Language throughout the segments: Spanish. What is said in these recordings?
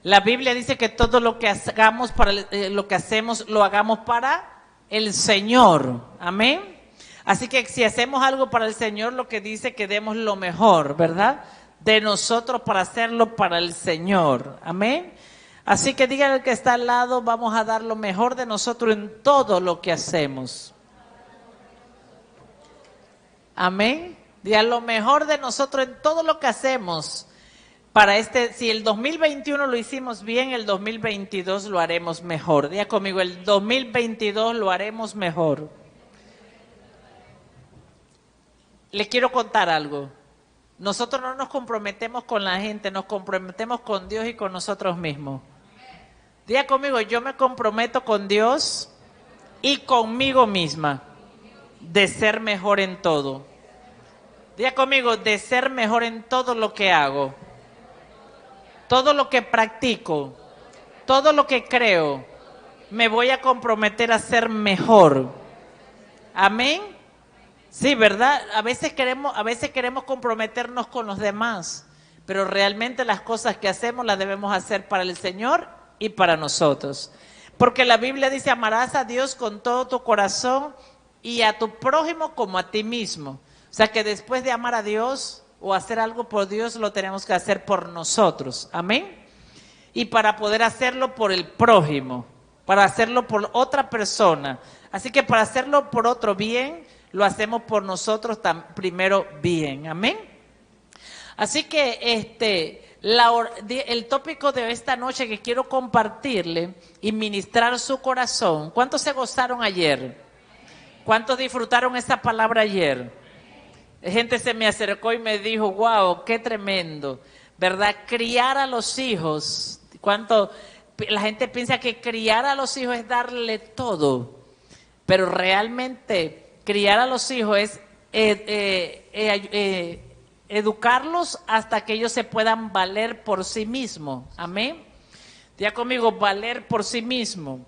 La Biblia dice que todo lo que hagamos lo que hacemos lo hagamos para el Señor. Amén. Así que si hacemos algo para el Señor, lo que dice que demos lo mejor, ¿verdad? De nosotros para hacerlo para el Señor. Amén. Así que díganle al que está al lado, vamos a dar lo mejor de nosotros en todo lo que hacemos. Amén. Diga lo mejor de nosotros en todo lo que hacemos. Si el 2021 lo hicimos bien, el 2022 lo haremos mejor. Diga conmigo, el 2022 lo haremos mejor. Le quiero contar algo. Nosotros no nos comprometemos con la gente, nos comprometemos con Dios y con nosotros mismos. Diga conmigo, yo me comprometo con Dios y conmigo misma de ser mejor en todo. Diga conmigo, de ser mejor en todo lo que hago. Todo lo que practico, todo lo que creo, me voy a comprometer a ser mejor. Amén. Sí, ¿verdad? A veces queremos comprometernos con los demás, pero realmente las cosas que hacemos las debemos hacer para el Señor y para nosotros. Porque la Biblia dice, amarás a Dios con todo tu corazón y a tu prójimo como a ti mismo. O sea que después de amar a Dios o hacer algo por Dios, lo tenemos que hacer por nosotros. Amén. Y para poder hacerlo por el prójimo, para hacerlo por otra persona. Así que para hacerlo por otro bien, lo hacemos por nosotros primero bien. Amén. Así que el tópico de esta noche que quiero compartirle y ministrar su corazón. ¿Cuántos se gozaron ayer? ¿Cuántos disfrutaron esa palabra ayer? Gente se me acercó y me dijo, wow, qué tremendo, ¿verdad? Criar a los hijos. La gente piensa que criar a los hijos es darle todo, pero realmente criar a los hijos es educarlos hasta que ellos se puedan valer por sí mismos. Amén. Diga conmigo, valer por sí mismo.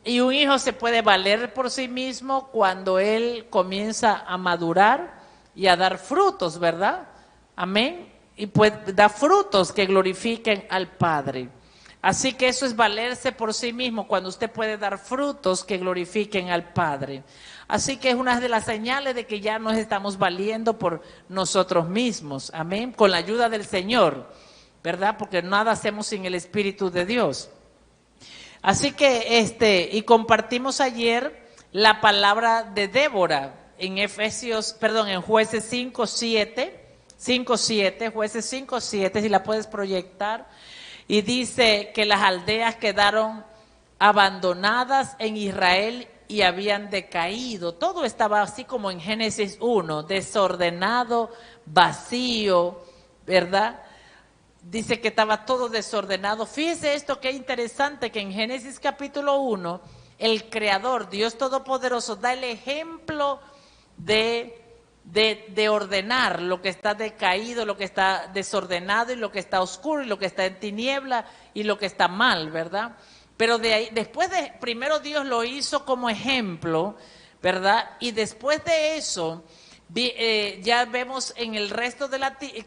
Y un hijo se puede valer por sí mismo cuando él comienza a madurar y a dar frutos, ¿verdad? Amén. Y pues da frutos que glorifiquen al Padre. Así que eso es valerse por sí mismo, cuando usted puede dar frutos que glorifiquen al Padre. Así que es una de las señales de que ya nos estamos valiendo por nosotros mismos. Amén. Con la ayuda del Señor, ¿verdad? Porque nada hacemos sin el Espíritu de Dios. Así que y compartimos ayer la palabra de Débora en Jueces 5:7, Jueces 5:7, si la puedes proyectar, y dice que las aldeas quedaron abandonadas en Israel y habían decaído. Todo estaba así como en Génesis 1, desordenado, vacío, ¿verdad? Dice que estaba todo desordenado. Fíjese esto, qué interesante, que en Génesis capítulo 1, el Creador, Dios Todopoderoso, da el ejemplo de ordenar lo que está decaído, lo que está desordenado y lo que está oscuro y lo que está en tiniebla y lo que está mal, ¿verdad? Pero primero Dios lo hizo como ejemplo, ¿verdad? Y después de eso, ya vemos en el resto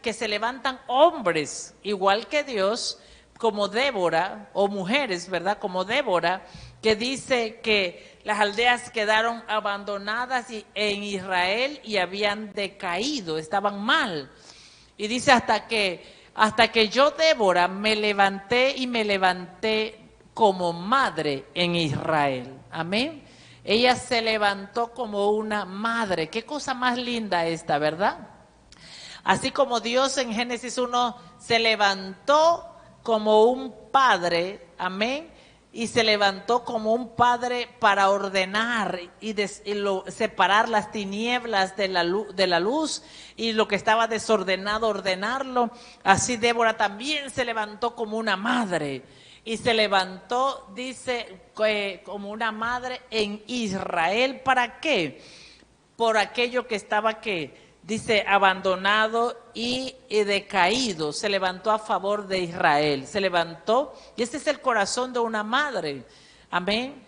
que se levantan hombres igual que Dios, como Débora, o mujeres, ¿verdad? Como Débora, que dice que las aldeas quedaron abandonadas en Israel y habían decaído, estaban mal. Y dice hasta que yo, Débora, me levanté como madre en Israel. Amén. Ella se levantó como una madre. Qué cosa más linda esta, ¿verdad? Así como Dios en Génesis 1 se levantó como un padre, amén, y se levantó como un padre para ordenar y separar las tinieblas de la luz y lo que estaba desordenado, ordenarlo. Así Débora también se levantó como una madre. Y se levantó, dice, como una madre en Israel. ¿Para qué? Por aquello que estaba, dice, abandonado y decaído. Se levantó a favor de Israel. Se levantó, y ese es el corazón de una madre. Amén.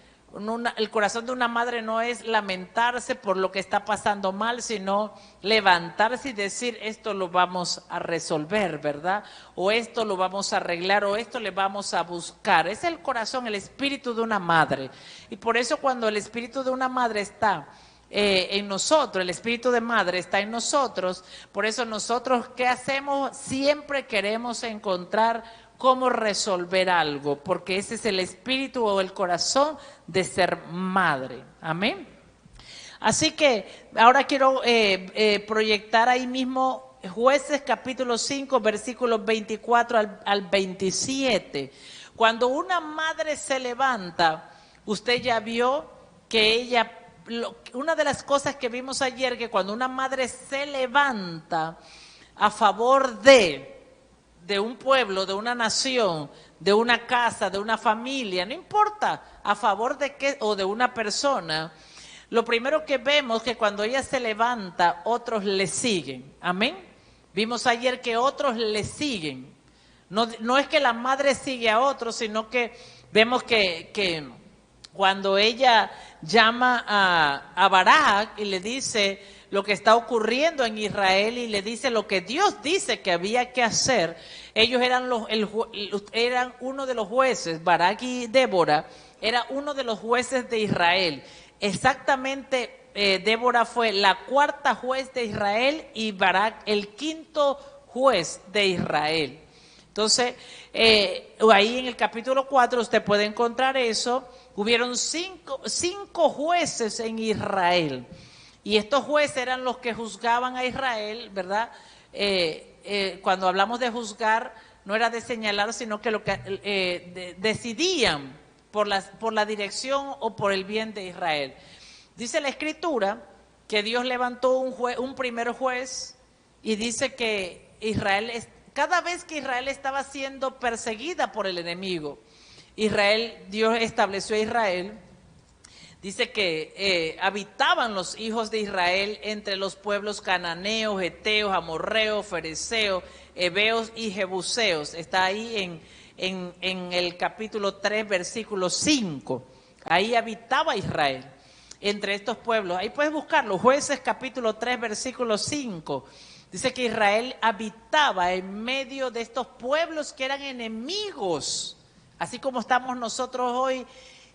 El corazón de una madre no es lamentarse por lo que está pasando mal, sino levantarse y decir, esto lo vamos a resolver, ¿verdad? O esto lo vamos a arreglar, o esto le vamos a buscar. Es el corazón, el espíritu de una madre. Y por eso cuando el espíritu de una madre está en nosotros, el espíritu de madre está en nosotros, por eso nosotros, ¿qué hacemos? Siempre queremos encontrar cómo resolver algo, porque ese es el espíritu o el corazón de ser madre. Amén. Así que ahora quiero proyectar ahí mismo Jueces capítulo 5, versículos 24 al 27. Cuando una madre se levanta, usted ya vio que ella... Una de las cosas que vimos ayer, que cuando una madre se levanta a favor de un pueblo, de una nación, de una casa, de una familia, no importa a favor de qué o de una persona, lo primero que vemos es que cuando ella se levanta, otros le siguen. Amén. Vimos ayer que otros le siguen. No es que la madre sigue a otros, sino que vemos que cuando ella llama a Barak y le dice lo que está ocurriendo en Israel y le dice lo que Dios dice que había que hacer, ellos eran uno de los jueces, Barak y Débora, era uno de los jueces de Israel. Exactamente, Débora fue la cuarta juez de Israel y Barak el quinto juez de Israel. Entonces, ahí en el capítulo 4 usted puede encontrar eso. Hubieron cinco jueces en Israel. Y estos jueces eran los que juzgaban a Israel, ¿verdad? Cuando hablamos de juzgar, no era de señalar, sino que lo que decidían por la dirección o por el bien de Israel. Dice la Escritura que Dios levantó un primer juez y dice que cada vez que Israel estaba siendo perseguida por el enemigo, Dios estableció a Israel. Dice que habitaban los hijos de Israel entre los pueblos cananeos, heteos, amorreos, fereceos, heveos y jebuseos. Está ahí en el capítulo 3, versículo 5. Ahí habitaba Israel entre estos pueblos. Ahí puedes buscarlo, Jueces capítulo 3, versículo 5. Dice que Israel habitaba en medio de estos pueblos que eran enemigos. Así como estamos nosotros hoy,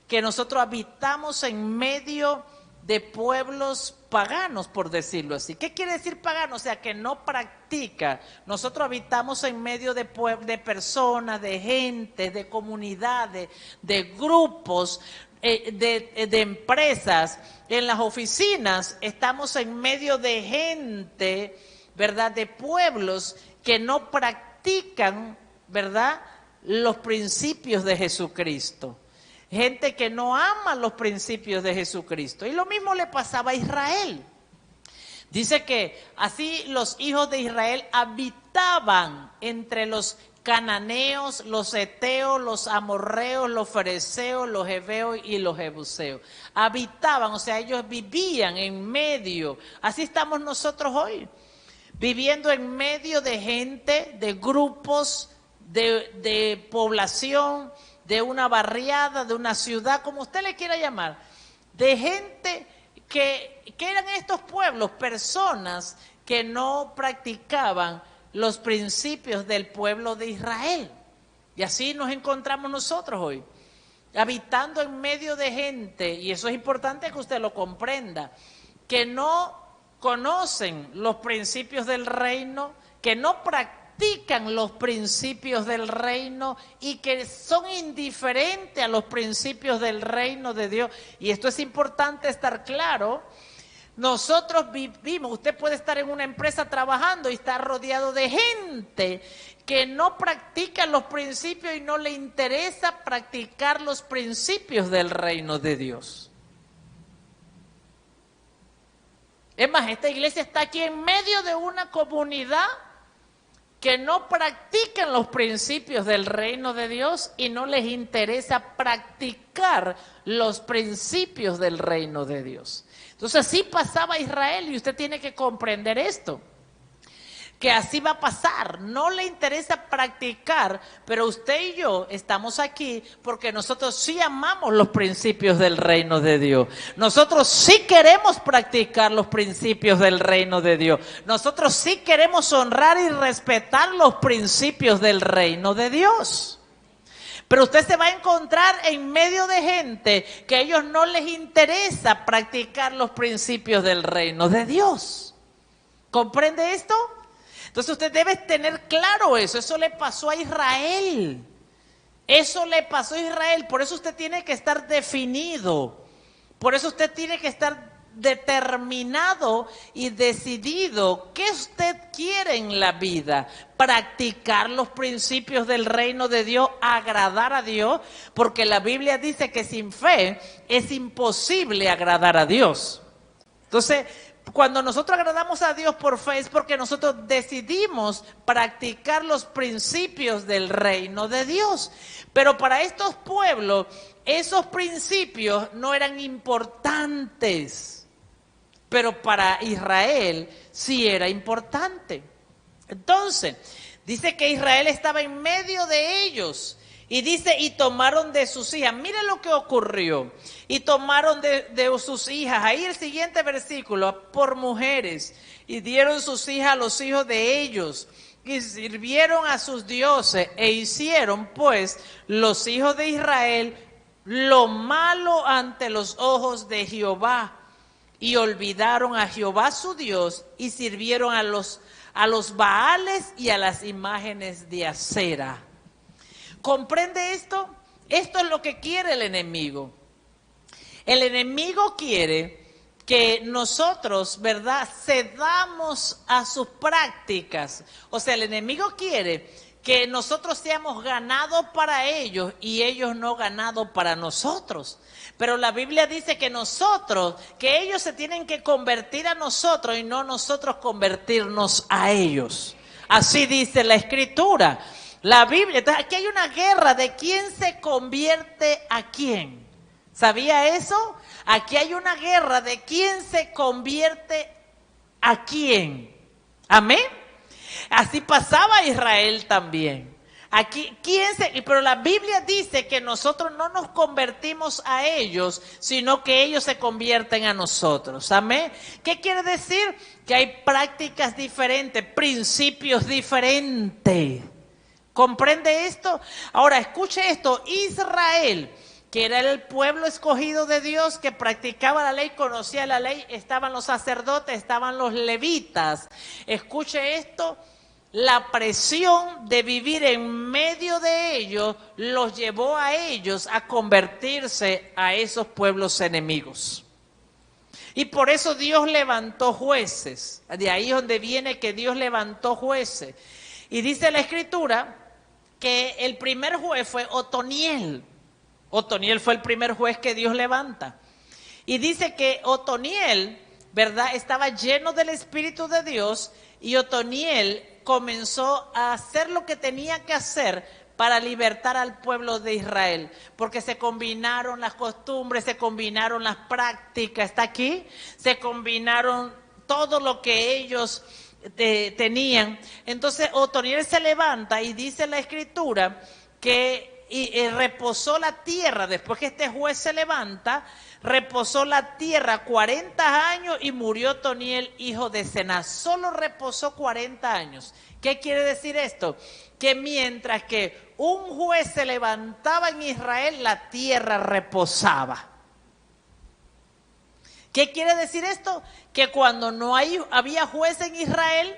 que nosotros habitamos en medio de pueblos paganos, por decirlo así. ¿Qué quiere decir pagano? O sea, que no practica. Nosotros habitamos en medio de personas, de gente, de comunidades, de grupos, de empresas. En las oficinas estamos en medio de gente, ¿verdad? De pueblos que no practican, ¿verdad?, los principios de Jesucristo. Gente que no ama los principios de Jesucristo. Y lo mismo le pasaba a Israel. Dice que así los hijos de Israel habitaban entre los cananeos, los heteos, los amorreos, los fereceos, los heveos y los jebuseos. Habitaban, o sea, ellos vivían en medio. Así estamos nosotros hoy, viviendo en medio de gente, de grupos, de población, de una barriada, de una ciudad, como usted le quiera llamar, de gente que eran estos pueblos, personas que no practicaban los principios del pueblo de Israel. Y así nos encontramos nosotros hoy, habitando en medio de gente, y eso es importante que usted lo comprenda, que no conocen los principios del reino, que no practican los principios del reino y que son indiferentes a los principios del reino de Dios. Y esto es importante estar claro. Nosotros vivimos, usted puede estar en una empresa trabajando y estar rodeado de gente que no practica los principios y no le interesa practicar los principios del reino de Dios. Es más, esta iglesia está aquí en medio de una comunidad que no practican los principios del reino de Dios y no les interesa practicar los principios del reino de Dios. Entonces así pasaba Israel y usted tiene que comprender esto. que así va a pasar. No le interesa practicar, pero usted y yo estamos aquí porque nosotros sí amamos los principios del reino de Dios. Nosotros sí queremos practicar los principios del reino de Dios. Nosotros sí queremos honrar y respetar los principios del reino de Dios. Pero usted se va a encontrar en medio de gente que a ellos no les interesa practicar los principios del reino de Dios. ¿Comprende esto? Entonces usted debe tener claro eso. Eso le pasó a Israel. Eso le pasó a Israel. Por eso usted tiene que estar definido. Por eso usted tiene que estar determinado y decidido. ¿Qué usted quiere en la vida? Practicar los principios del reino de Dios, agradar a Dios, porque la Biblia dice que sin fe es imposible agradar a Dios. Entonces, cuando nosotros agradamos a Dios por fe es porque nosotros decidimos practicar los principios del reino de Dios. Pero para estos pueblos, esos principios no eran importantes. Pero para Israel sí era importante. Entonces, dice que Israel estaba en medio de ellos. Y dice, y tomaron de sus hijas. Mire lo que ocurrió. Y tomaron de sus hijas. Ahí el siguiente versículo. Por mujeres. Y dieron sus hijas a los hijos de ellos. Y sirvieron a sus dioses. E hicieron pues los hijos de Israel lo malo ante los ojos de Jehová. Y olvidaron a Jehová su Dios. Y sirvieron a los Baales y a las imágenes de acera. ¿Comprende esto? Esto es lo que quiere el enemigo. El enemigo quiere que nosotros, ¿verdad?, cedamos a sus prácticas. O sea, el enemigo quiere que nosotros seamos ganados para ellos y ellos no ganados para nosotros. Pero la Biblia dice que que ellos se tienen que convertir a nosotros y no nosotros convertirnos a ellos. Así dice la Escritura. La Biblia, entonces aquí hay una guerra de quién se convierte a quién. ¿Sabía eso? Aquí hay una guerra de quién se convierte a quién. Amén. Así pasaba Israel también. Aquí, pero la Biblia dice que nosotros no nos convertimos a ellos, sino que ellos se convierten a nosotros. Amén. ¿Qué quiere decir? Que hay prácticas diferentes, principios diferentes. ¿Comprende esto? Ahora, escuche esto. Israel, que era el pueblo escogido de Dios, que practicaba la ley, conocía la ley, estaban los sacerdotes, estaban los levitas. Escuche esto. La presión de vivir en medio de ellos los llevó a ellos a convertirse a esos pueblos enemigos. Y por eso Dios levantó jueces. De ahí es donde viene que Dios levantó jueces. Y dice la Escritura que el primer juez fue Otoniel. Otoniel fue el primer juez que Dios levanta. Y dice que Otoniel, ¿verdad?, estaba lleno del Espíritu de Dios, y Otoniel comenzó a hacer lo que tenía que hacer para libertar al pueblo de Israel, porque se combinaron las costumbres, se combinaron las prácticas, ¿está aquí? Se combinaron todo lo que ellos tenían. Entonces Otoniel se levanta y dice la Escritura que reposó la tierra, después que este juez se levanta, reposó la tierra 40 años y murió Otoniel, hijo de Cenaz. Solo reposó 40 años. ¿Qué quiere decir esto? Que mientras que un juez se levantaba en Israel, la tierra reposaba. ¿Qué quiere decir esto? Que cuando no había juez en Israel,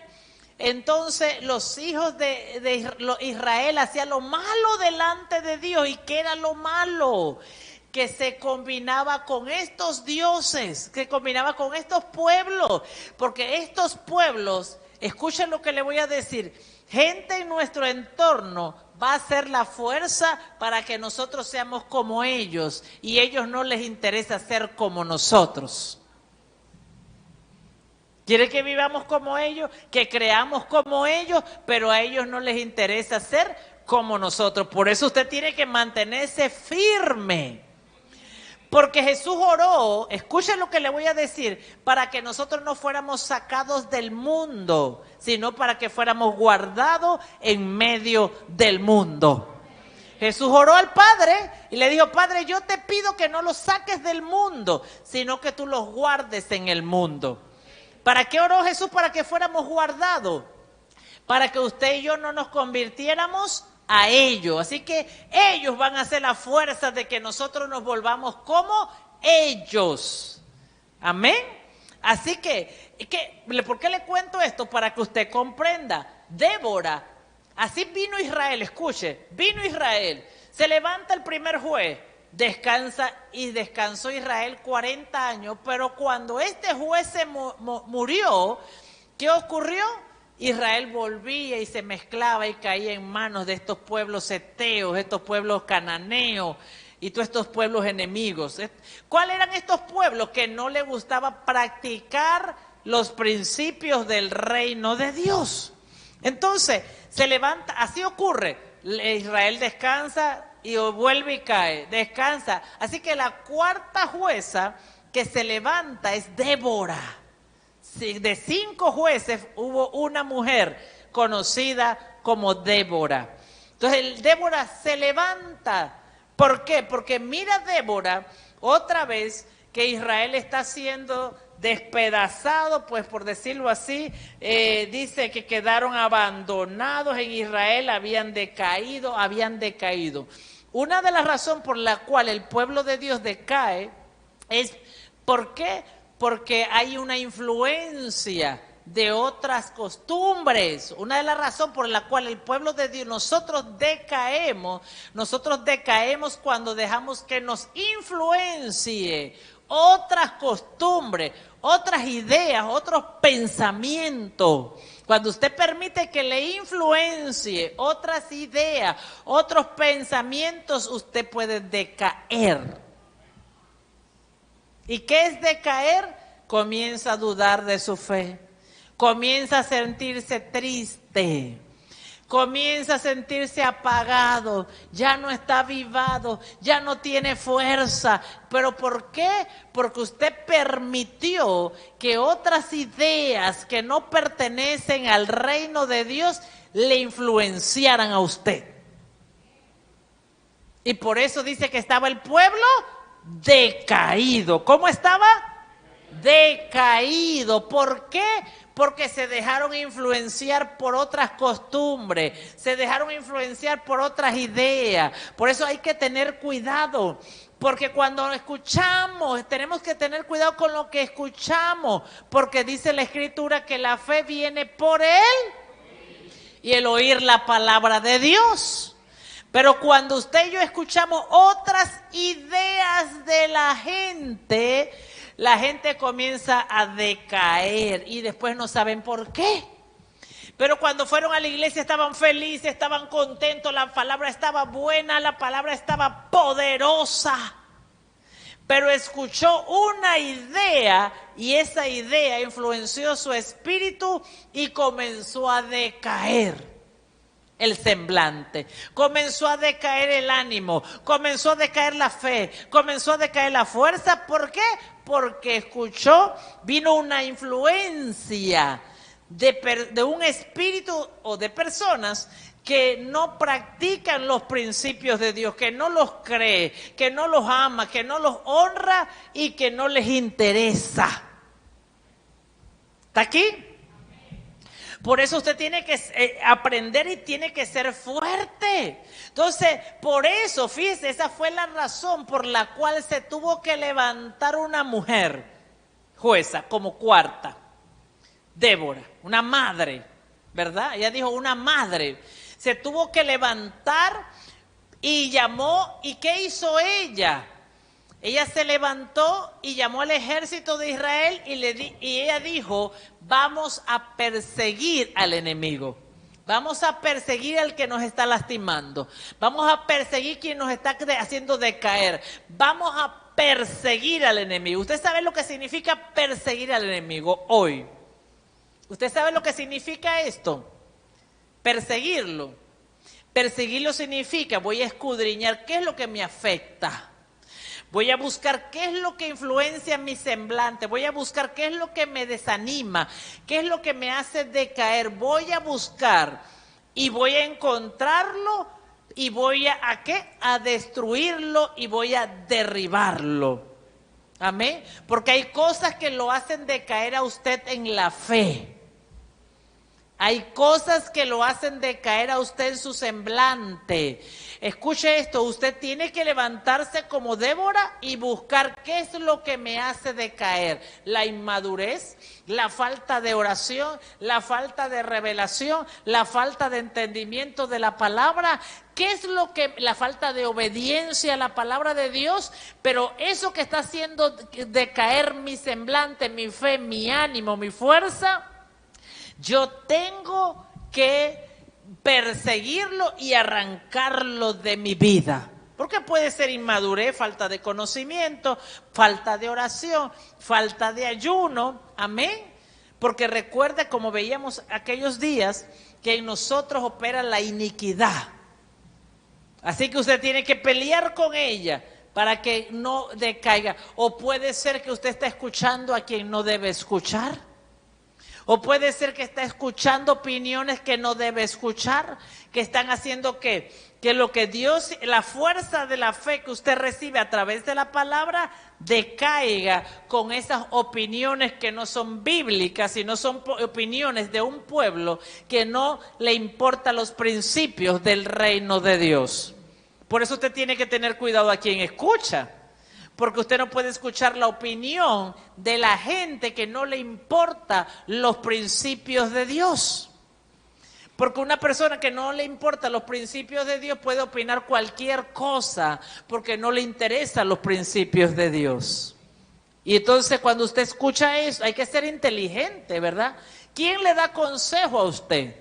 entonces los hijos de Israel hacían lo malo delante de Dios. ¿Y qué era lo malo? Que se combinaba con estos dioses, que combinaba con estos pueblos, porque estos pueblos, escuchen lo que le voy a decir, gente en nuestro entorno va a ser la fuerza para que nosotros seamos como ellos, y a ellos no les interesa ser como nosotros. Quiere que vivamos como ellos, que creamos como ellos, pero a ellos no les interesa ser como nosotros. Por eso usted tiene que mantenerse firme. Porque Jesús oró, escuchen lo que le voy a decir, para que nosotros no fuéramos sacados del mundo, sino para que fuéramos guardados en medio del mundo. Jesús oró al Padre y le dijo, Padre, yo te pido que no los saques del mundo, sino que tú los guardes en el mundo. ¿Para qué oró Jesús? Para que fuéramos guardados, para que usted y yo no nos convirtiéramos a ellos. Así que ellos van a ser la fuerza de que nosotros nos volvamos como ellos. Amén. Así que, ¿por qué le cuento esto? Para que usted comprenda. Débora, así vino Israel, escuche, vino Israel, se levanta el primer juez, descansa y descansó Israel 40 años, pero cuando este juez se murió, ¿qué ocurrió? Israel volvía y se mezclaba y caía en manos de estos pueblos heteos, estos pueblos cananeos y todos estos pueblos enemigos. ¿Cuáles eran estos pueblos? Que no les gustaba practicar los principios del reino de Dios. Entonces, se levanta, así ocurre, Israel descansa y vuelve y cae, descansa. Así que la cuarta jueza que se levanta es Débora. De 5 jueces hubo una mujer conocida como Débora. Entonces Débora se levanta. ¿Por qué? Porque mira Débora otra vez que Israel está siendo despedazado, pues por decirlo así, dice que quedaron abandonados en Israel, habían decaído. Una de las razones por la cual el pueblo de Dios decae es, ¿por qué? Porque hay una influencia de otras costumbres. Una de las razones por la cual el pueblo de Dios, nosotros decaemos cuando dejamos que nos influencie otras costumbres, otras ideas, otros pensamientos. Cuando usted permite que le influencie otras ideas, otros pensamientos, usted puede decaer. ¿Y qué es decaer? Comienza a dudar de su fe, comienza a sentirse triste, comienza a sentirse apagado, ya no está avivado, ya no tiene fuerza. ¿Pero por qué? Porque usted permitió que otras ideas que no pertenecen al reino de Dios le influenciaran a usted. Y por eso dice que estaba el pueblo decaído. ¿Cómo estaba? Decaído. ¿Por qué? Porque se dejaron influenciar por otras costumbres, se dejaron influenciar por otras ideas. Por eso hay que tener cuidado, porque cuando escuchamos, tenemos que tener cuidado con lo que escuchamos, porque dice la Escritura que la fe viene por él y el oír la palabra de Dios. Pero cuando usted y yo escuchamos otras ideas de la gente comienza a decaer y después no saben por qué. Pero cuando fueron a la iglesia estaban felices, estaban contentos, la palabra estaba buena, la palabra estaba poderosa. Pero escuchó una idea y esa idea influenció su espíritu y comenzó a decaer el semblante, comenzó a decaer el ánimo, comenzó a decaer la fe, comenzó a decaer la fuerza. ¿Por qué? Porque escuchó, vino una influencia de un espíritu o de personas que no practican los principios de Dios, que no los cree, que no los ama, que no los honra y que no les interesa. ¿Está aquí? Por eso usted tiene que aprender y tiene que ser fuerte. Entonces, por eso, fíjese, esa fue la razón por la cual se tuvo que levantar una mujer jueza como cuarta. Débora, una madre, ¿verdad? Ella dijo una madre. Se tuvo que levantar y llamó. ¿Y qué hizo ella? Ella se levantó y llamó al ejército de Israel y ella dijo, vamos a perseguir al enemigo. Vamos a perseguir al que nos está lastimando. Vamos a perseguir quien nos está haciendo decaer. Vamos a perseguir al enemigo. ¿Usted sabe lo que significa perseguir al enemigo hoy? ¿Usted sabe lo que significa esto? Perseguirlo. Perseguirlo significa, voy a escudriñar qué es lo que me afecta. Voy a buscar qué es lo que influencia mi semblante. Voy a buscar qué es lo que me desanima, qué es lo que me hace decaer. Voy a buscar y voy a encontrarlo y voy ¿a qué? A destruirlo y voy a derribarlo. Amén. Porque hay cosas que lo hacen decaer a usted en la fe. Hay cosas que lo hacen decaer a usted en su semblante. Escuche esto, usted tiene que levantarse como Débora y buscar qué es lo que me hace decaer. La inmadurez, la falta de oración, la falta de revelación, la falta de entendimiento de la palabra. ¿Qué es lo que, la falta de obediencia a la palabra de Dios? Pero eso que está haciendo decaer mi semblante, mi fe, mi ánimo, mi fuerza, yo tengo que perseguirlo y arrancarlo de mi vida. Porque puede ser inmadurez, falta de conocimiento, falta de oración, falta de ayuno. Amén. Porque recuerde, como veíamos aquellos días, que en nosotros opera la iniquidad. Así que usted tiene que pelear con ella para que no decaiga. O puede ser que usted está escuchando a quien no debe escuchar. O puede ser que está escuchando opiniones que no debe escuchar, que están haciendo que lo que Dios, la fuerza de la fe que usted recibe a través de la palabra, decaiga con esas opiniones que no son bíblicas, sino son opiniones de un pueblo que no le importan los principios del reino de Dios. Por eso usted tiene que tener cuidado a quien escucha. Porque usted no puede escuchar la opinión de la gente que no le importa los principios de Dios. Porque una persona que no le importa los principios de Dios puede opinar cualquier cosa porque no le interesan los principios de Dios. Y entonces cuando usted escucha eso, hay que ser inteligente, ¿verdad? ¿Quién le da consejo a usted?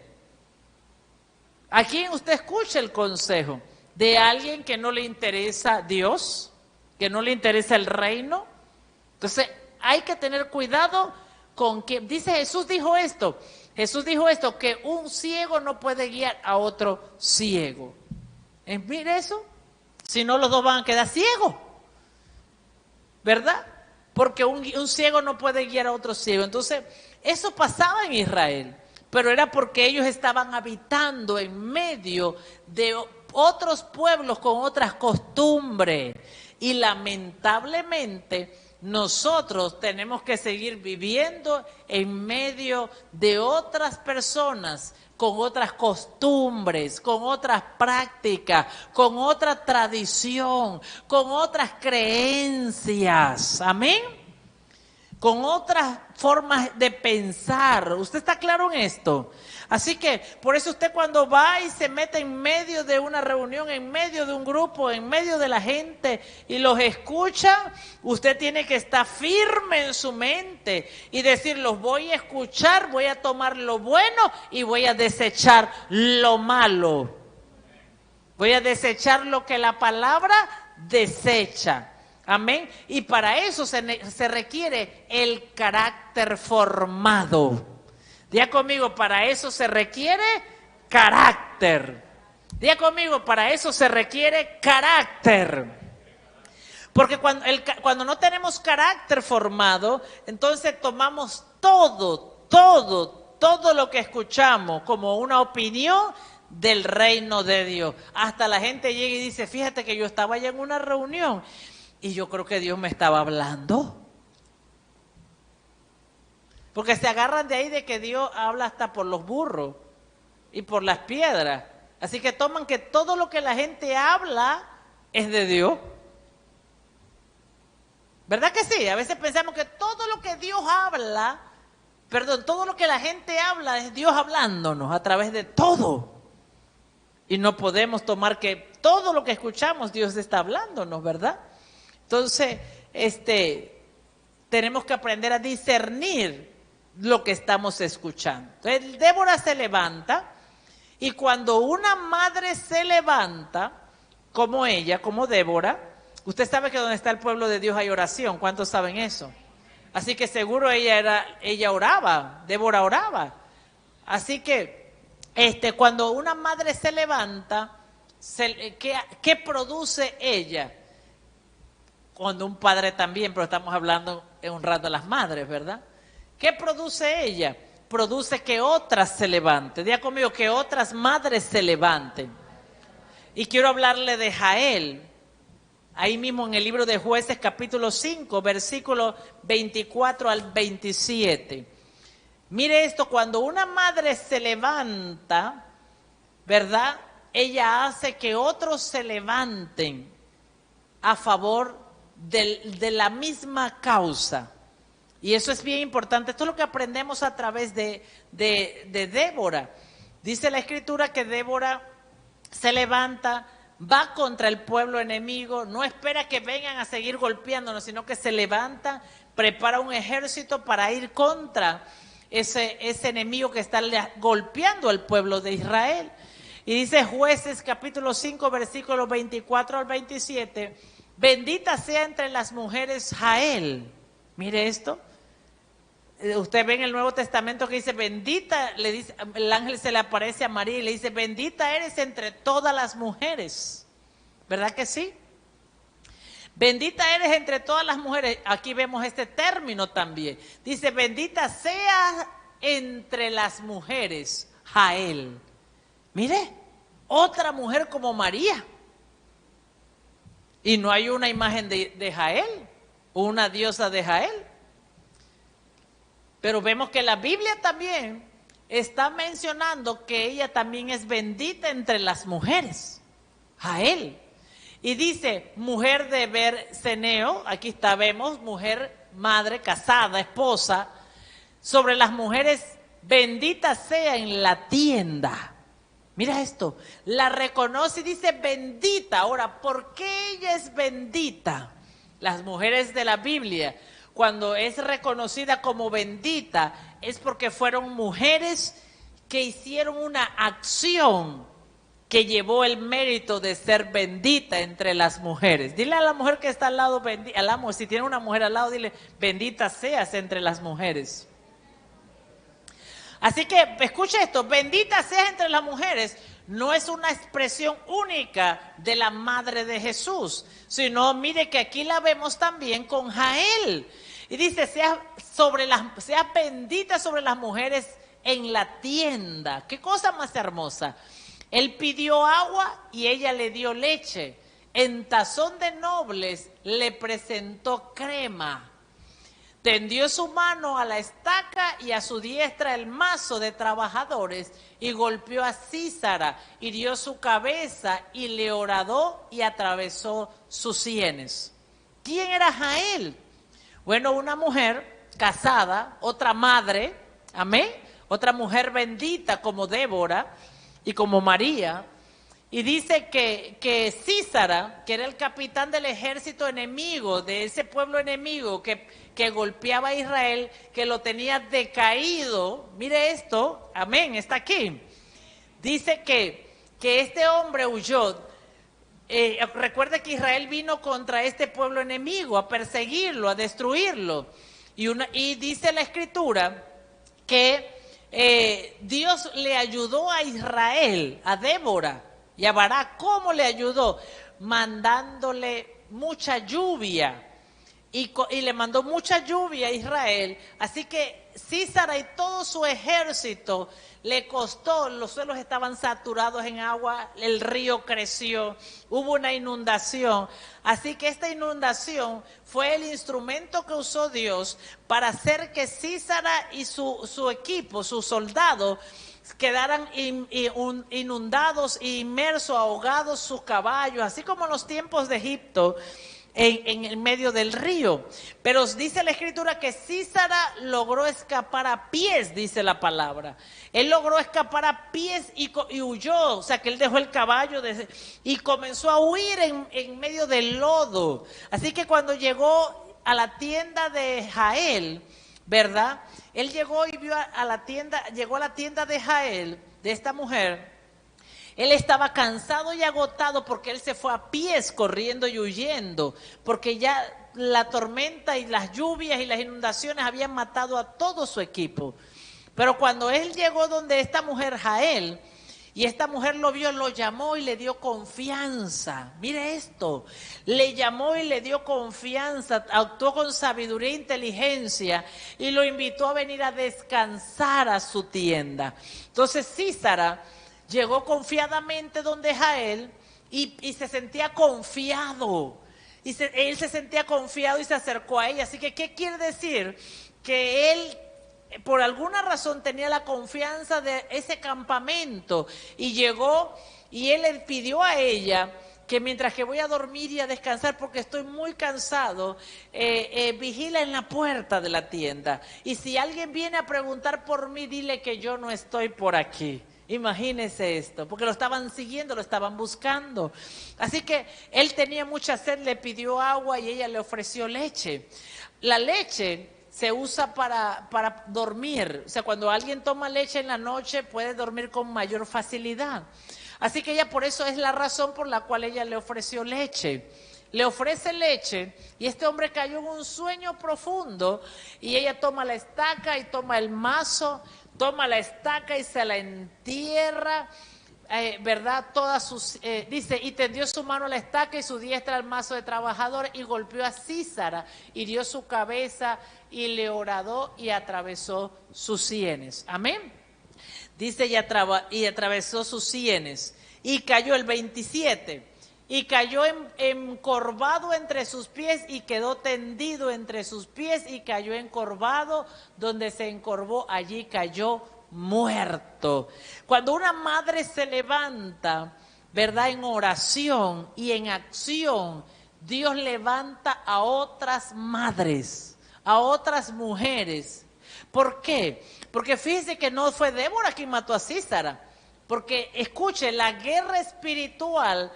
¿A quién usted escucha el consejo? ¿De alguien que no le interesa Dios? ¿Que no le interesa el reino? Entonces hay que tener cuidado con que, dice Jesús dijo esto, que un ciego no puede guiar a otro ciego. Mire eso, si no los dos van a quedar ciegos, ¿verdad? Porque un ciego no puede guiar a otro ciego. Entonces eso pasaba en Israel, pero era porque ellos estaban habitando en medio de otros pueblos con otras costumbres. Y lamentablemente nosotros tenemos que seguir viviendo en medio de otras personas con otras costumbres, con otras prácticas, con otra tradición, con otras creencias. Amén. Con otras formas de pensar. ¿Usted está claro en esto? Así que por eso usted cuando va y se mete en medio de una reunión, en medio de un grupo, en medio de la gente y los escucha, usted tiene que estar firme en su mente y decir, los voy a escuchar, voy a tomar lo bueno y voy a desechar lo malo. Voy a desechar lo que la palabra desecha. Amén. Y para eso se requiere el carácter formado. Diga conmigo, para eso se requiere carácter. Diga conmigo, para eso se requiere carácter. Porque cuando no tenemos carácter formado, entonces tomamos todo lo que escuchamos como una opinión del reino de Dios. Hasta la gente llega y dice, fíjate que yo estaba allá en una reunión y yo creo que Dios me estaba hablando. Porque se agarran de ahí de que Dios habla hasta por los burros y por las piedras. Así que toman que todo lo que la gente habla es de Dios. ¿Verdad que sí? A veces pensamos que todo lo que Dios habla, todo lo que la gente habla es Dios hablándonos a través de todo. Y no podemos tomar que todo lo que escuchamos Dios está hablándonos, ¿verdad? Entonces, tenemos que aprender a discernir lo que estamos escuchando. Entonces, Débora se levanta y cuando una madre se levanta, como ella, como Débora, usted sabe que donde está el pueblo de Dios hay oración. ¿Cuántos saben eso? Así que seguro ella oraba, Débora oraba. Así que cuando una madre se levanta, ¿qué produce ella? cuando un padre también, pero estamos hablando honrando a las madres, ¿verdad? ¿Qué produce ella? Produce que otras se levanten. Diga conmigo, que otras madres se levanten. Y quiero hablarle de Jael. Ahí mismo en el libro de Jueces, capítulo 5, versículo 24 al 27. Mire esto, cuando una madre se levanta, ¿verdad? Ella hace que otros se levanten a favor de la misma causa. Y eso es bien importante. Esto es lo que aprendemos a través de Débora. Dice la Escritura que Débora se levanta, va contra el pueblo enemigo, no espera que vengan a seguir golpeándonos, sino que se levanta, prepara un ejército para ir contra ese enemigo que está golpeando al pueblo de Israel. Y dice Jueces capítulo 5, versículos 24 al 27, bendita sea entre las mujeres Jael. Mire esto. Usted ve en el Nuevo Testamento que dice, bendita, le dice, el ángel se le aparece a María y le dice, bendita eres entre todas las mujeres. ¿Verdad que sí? Bendita eres entre todas las mujeres. Aquí vemos este término también. Dice, bendita sea entre las mujeres Jael. Mire, otra mujer como María. Y no hay una imagen de Jael, una diosa de Jael. Pero vemos que la Biblia también está mencionando que ella también es bendita entre las mujeres, Jael. Y dice, mujer de Berseneo, aquí está, vemos, mujer, madre, casada, esposa, sobre las mujeres, bendita sea en la tienda. Mira esto, la reconoce y dice bendita. Ahora, ¿por qué ella es bendita? Las mujeres de la Biblia, cuando es reconocida como bendita, es porque fueron mujeres que hicieron una acción que llevó el mérito de ser bendita entre las mujeres. Dile a la mujer que está al lado, si tiene una mujer al lado, dile, bendita seas entre las mujeres. Así que, escucha esto, bendita seas entre las mujeres, no es una expresión única de la madre de Jesús, sino, mire que aquí la vemos también con Jael. Y dice, sea bendita sobre las mujeres en la tienda. ¿Qué cosa más hermosa? Él pidió agua y ella le dio leche. En tazón de nobles le presentó crema. Tendió su mano a la estaca y a su diestra el mazo de trabajadores y golpeó a Sísara, hirió su cabeza y le horadó y atravesó sus sienes. ¿Quién era Jael? Bueno, una mujer casada, otra madre, amén, otra mujer bendita como Débora y como María. Y dice que Sísara, que era el capitán del ejército enemigo, de ese pueblo enemigo que golpeaba a Israel, que lo tenía decaído, mire esto, amén, está aquí. Dice que este hombre huyó. Recuerde que Israel vino contra este pueblo enemigo a perseguirlo, a destruirlo. Y dice la Escritura que Dios le ayudó a Israel, a Débora y a Barak. ¿Cómo le ayudó? Mandándole mucha lluvia. Y le mandó mucha lluvia a Israel. Así que Sísara y todo su ejército le costó, los suelos estaban saturados en agua, el río creció, hubo una inundación. Así que esta inundación fue el instrumento que usó Dios para hacer que Sísara y su equipo, sus soldados, quedaran inundados e inmersos, ahogados sus caballos, así como en los tiempos de Egipto, en el medio del río. Pero dice la Escritura que Sísara logró escapar a pies, dice la palabra. Él logró escapar a pies y huyó, o sea que él dejó el caballo y comenzó a huir en medio del lodo. Así que cuando llegó a la tienda de Jael, ¿verdad? Él llegó y vio llegó a la tienda de Jael, de esta mujer. Él estaba cansado y agotado porque él se fue a pies corriendo y huyendo, porque ya la tormenta y las lluvias y las inundaciones habían matado a todo su equipo. Pero cuando él llegó donde esta mujer Jael, Y esta mujer lo vio, lo llamó y le dio confianza. Mire esto, le llamó y le dio confianza, actuó con sabiduría e inteligencia y lo invitó a venir a descansar a su tienda. Entonces Sísara llegó confiadamente donde Jael y se sentía confiado. Él se sentía confiado y se acercó a ella. Así que, ¿qué quiere decir? Que él por alguna razón tenía la confianza de ese campamento y llegó y él le pidió a ella que mientras que voy a dormir y a descansar porque estoy muy cansado, vigila en la puerta de la tienda. Y si alguien viene a preguntar por mí, dile que yo no estoy por aquí. Imagínese esto, porque lo estaban siguiendo, lo estaban buscando. Así que él tenía mucha sed, le pidió agua y ella le ofreció leche. La leche se usa para dormir. O sea, cuando alguien toma leche en la noche puede dormir con mayor facilidad. Así que ella, por eso es la razón por la cual ella le ofreció leche. Le ofrece leche y este hombre cayó en un sueño profundo y ella toma la estaca y toma el mazo, toma la estaca y se la entierra. ¿Verdad? Dice, y tendió su mano a la estaca y su diestra al mazo de trabajador y golpeó a Sísara, hirió su cabeza y le horadó y atravesó sus sienes. Amén. Dice, y atravesó sus sienes y cayó el 27. Y cayó encorvado entre sus pies y quedó tendido entre sus pies y cayó encorvado, donde se encorvó, allí cayó muerto. Cuando una madre se levanta, ¿verdad?, en oración y en acción, Dios levanta a otras madres, a otras mujeres. ¿Por qué? Porque fíjese que no fue Débora quien mató a Sísara, porque escuche, la guerra espiritual,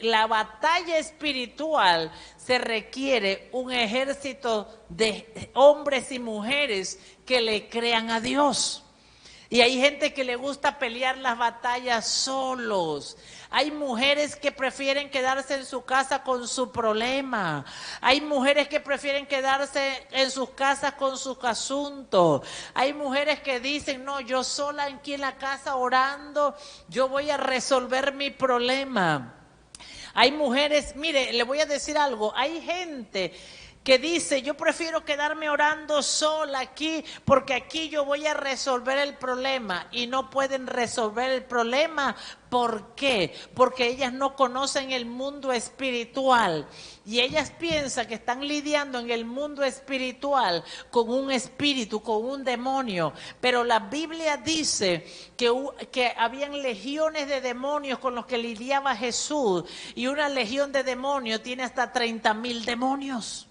la batalla espiritual, se requiere un ejército de hombres y mujeres que le crean a Dios. Y hay gente que le gusta pelear las batallas solos. Hay mujeres que prefieren quedarse en su casa con su problema. Hay mujeres que prefieren quedarse en sus casas con sus asuntos. Hay mujeres que dicen, no, yo sola aquí en la casa orando, yo voy a resolver mi problema. Hay mujeres, mire, le voy a decir algo, hay gente que dice, yo prefiero quedarme orando sola aquí, porque aquí yo voy a resolver el problema, y no pueden resolver el problema. ¿Por qué? Porque ellas no conocen el mundo espiritual, y ellas piensan que están lidiando en el mundo espiritual con un espíritu, con un demonio, pero la Biblia dice que habían legiones de demonios con los que lidiaba Jesús, y una legión de demonios tiene hasta 30,000 demonios.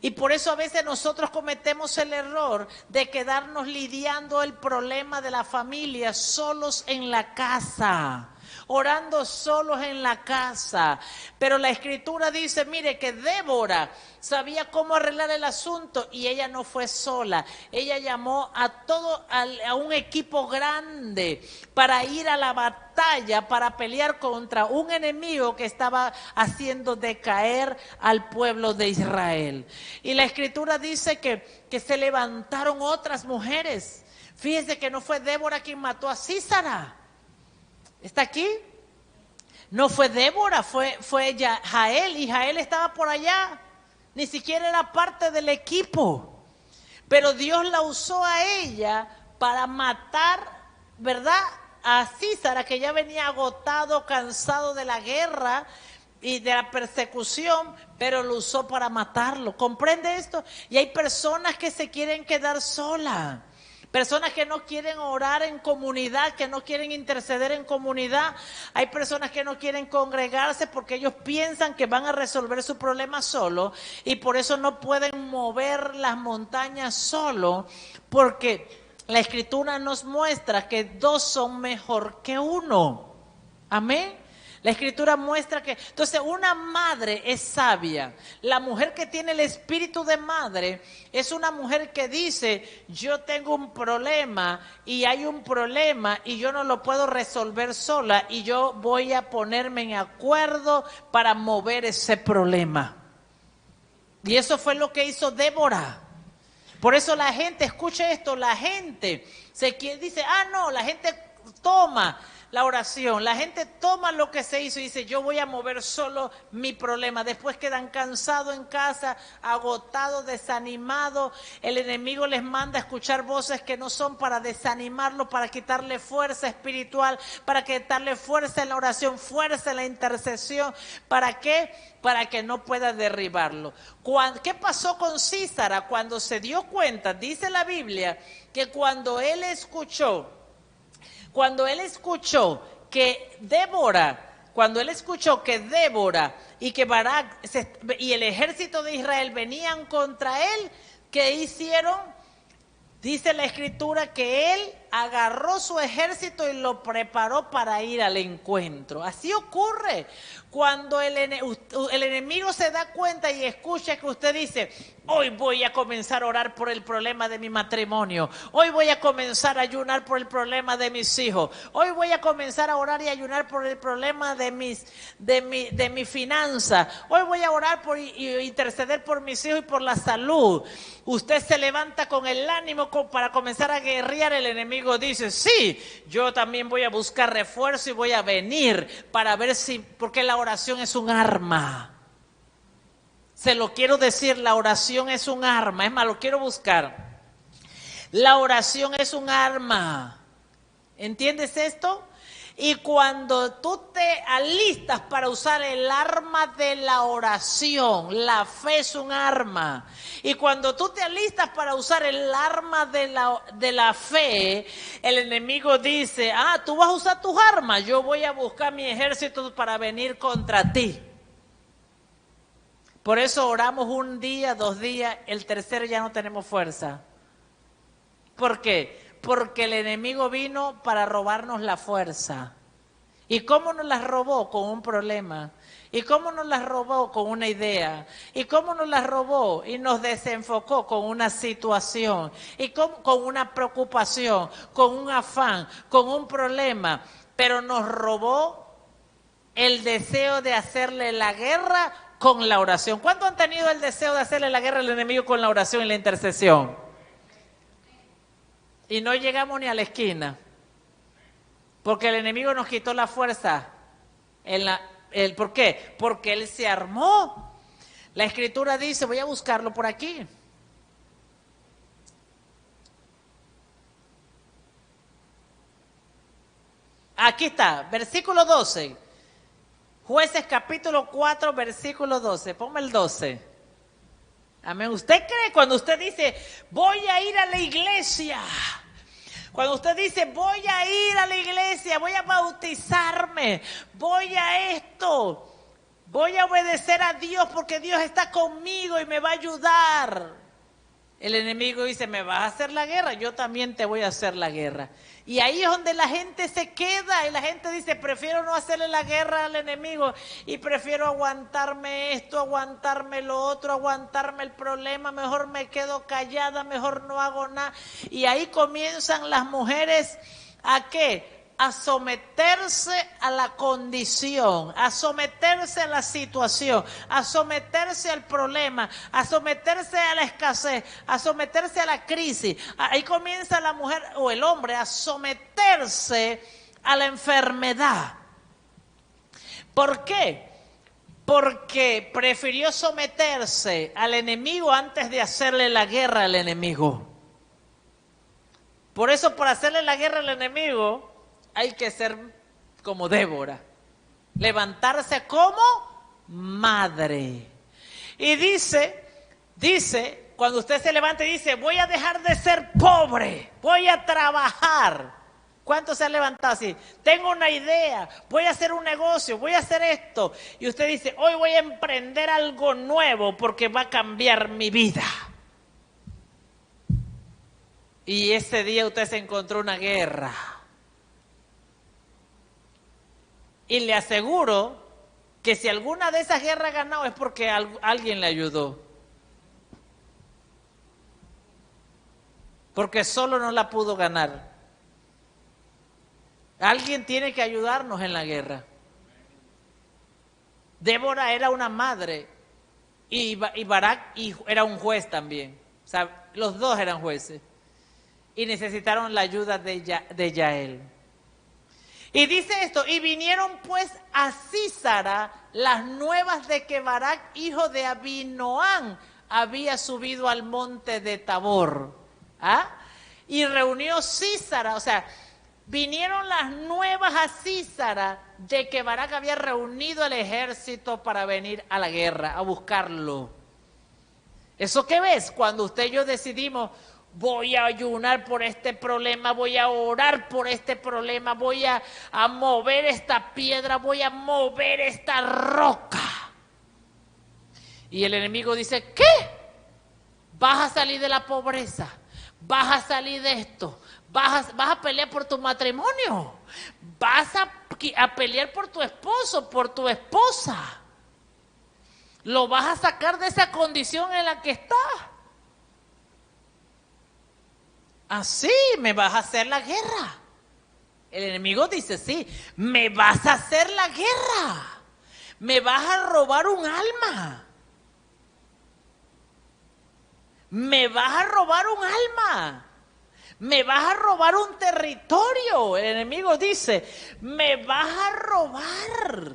Y por eso a veces nosotros cometemos el error de quedarnos lidiando el problema de la familia solos en la casa, orando solos en la casa. Pero la Escritura dice, mire, que Débora sabía cómo arreglar el asunto y ella no fue sola. Ella llamó a un equipo grande para ir a la batalla, para pelear contra un enemigo que estaba haciendo decaer al pueblo de Israel. Y la Escritura dice que se levantaron otras mujeres. Fíjense que no fue Débora quien mató a Sísara. ¿Está aquí? No fue Débora, fue Jael, y Jael estaba por allá. Ni siquiera era parte del equipo. Pero Dios la usó a ella para matar, ¿verdad?, a Sísara, que ya venía agotado, cansado de la guerra y de la persecución, pero lo usó para matarlo. ¿Comprende esto? Y hay personas que se quieren quedar solas. Personas que no quieren orar en comunidad, que no quieren interceder en comunidad. Hay personas que no quieren congregarse porque ellos piensan que van a resolver su problema solo, y por eso no pueden mover las montañas solo, porque la Escritura nos muestra que dos son mejor que uno. Amén. La Escritura muestra que, entonces, una madre es sabia. La mujer que tiene el espíritu de madre es una mujer que dice, yo tengo un problema y hay un problema y yo no lo puedo resolver sola, y yo voy a ponerme en acuerdo para mover ese problema. Y eso fue lo que hizo Débora. Por eso la gente, escuche esto, la gente dice, no, la gente toma la oración, la gente toma lo que se hizo y dice, yo voy a mover solo mi problema. Después quedan cansados en casa, agotados, desanimados. El enemigo les manda a escuchar voces que no son para desanimarlo, para quitarle fuerza espiritual, para quitarle fuerza en la oración, fuerza en la intercesión. ¿Para qué? Para que no pueda derribarlo. ¿Qué pasó con Sísara? Cuando se dio cuenta, dice la Biblia, que cuando él escuchó que Débora y que Barak y el ejército de Israel venían contra él, ¿qué hicieron? Dice la Escritura que él agarró su ejército y lo preparó para ir al encuentro. Así ocurre cuando el enemigo se da cuenta y escucha que usted dice, hoy voy a comenzar a orar por el problema de mi matrimonio, hoy voy a comenzar a ayunar por el problema de mis hijos, hoy voy a comenzar a orar y ayunar por el problema de mi finanza, hoy voy a orar y interceder por mis hijos y por la salud. Usted se levanta con el ánimo para comenzar a guerrear. El enemigo dice, sí, yo también voy a buscar refuerzo y voy a venir para ver porque la oración es un arma. Se lo quiero decir, la oración es un arma. Es más, lo quiero buscar. La oración es un arma. ¿Entiendes esto? Y cuando tú te alistas para usar el arma de la oración, la fe es un arma. Y cuando tú te alistas para usar el arma de la fe, el enemigo dice, tú vas a usar tus armas, yo voy a buscar mi ejército para venir contra ti. Por eso oramos un día, 2 días, el tercero ya no tenemos fuerza. ¿Por qué? Porque el enemigo vino para robarnos la fuerza. ¿Y cómo nos la robó? Con un problema. ¿Y cómo nos la robó? Con una idea. ¿Y cómo nos la robó? Y nos desenfocó con una situación. ¿Y con una preocupación? Con un afán, con un problema. Pero nos robó el deseo de hacerle la guerra con la oración. ¿Cuántos han tenido el deseo de hacerle la guerra al enemigo con la oración y la intercesión? Y no llegamos ni a la esquina. Porque el enemigo nos quitó la fuerza. ¿Por qué? Porque él se armó. La Escritura dice, voy a buscarlo por aquí. Aquí está, versículo 12. Jueces capítulo 4, versículo 12. Ponme el 12. Amén. ¿Usted cree cuando usted dice, voy a ir a la iglesia? Cuando usted dice, voy a ir a la iglesia, voy a bautizarme, voy a esto, voy a obedecer a Dios porque Dios está conmigo y me va a ayudar. El enemigo dice, me vas a hacer la guerra, yo también te voy a hacer la guerra. Y ahí es donde la gente se queda y la gente dice, prefiero no hacerle la guerra al enemigo y prefiero aguantarme esto, aguantarme lo otro, aguantarme el problema, mejor me quedo callada, mejor no hago nada. Y ahí comienzan las mujeres ¿a qué? A someterse a la condición, a someterse a la situación, a someterse al problema, a someterse a la escasez, a someterse a la crisis. Ahí comienza la mujer o el hombre a someterse a la enfermedad. ¿Por qué? Porque prefirió someterse al enemigo antes de hacerle la guerra al enemigo. Por eso, para hacerle la guerra al enemigo, hay que ser como Débora, levantarse como madre. Y dice, cuando usted se levanta y dice, voy a dejar de ser pobre, voy a trabajar. ¿Cuántos se han levantado así? Tengo una idea, voy a hacer un negocio, voy a hacer esto. Y usted dice, hoy voy a emprender algo nuevo porque va a cambiar mi vida. Y ese día usted se encontró una guerra. Y le aseguro que si alguna de esas guerras ha ganado es porque alguien le ayudó. Porque solo no la pudo ganar. Alguien tiene que ayudarnos en la guerra. Débora era una madre y Barak era un juez también. O sea, los dos eran jueces. Y necesitaron la ayuda de Yael. Y dice esto, y vinieron pues a Císara las nuevas de que Barak, hijo de Abinoam, había subido al monte de Tabor. ¿Ah? Y reunió Císara, o sea, vinieron las nuevas a Císara de que Barak había reunido el ejército para venir a la guerra, a buscarlo. ¿Eso qué ves? Cuando usted y yo decidimos, voy a ayunar por este problema, voy a orar por este problema, voy a mover esta piedra, voy a mover esta roca. Y el enemigo dice, ¿qué? Vas a salir de la pobreza, vas a salir de esto, vas a pelear por tu matrimonio, vas a pelear por tu esposo, por tu esposa. Lo vas a sacar de esa condición en la que está. Así me vas a hacer la guerra. El enemigo dice, sí, me vas a hacer la guerra. Me vas a robar un alma. Me vas a robar un alma. Me vas a robar un territorio. El enemigo dice, me vas a robar.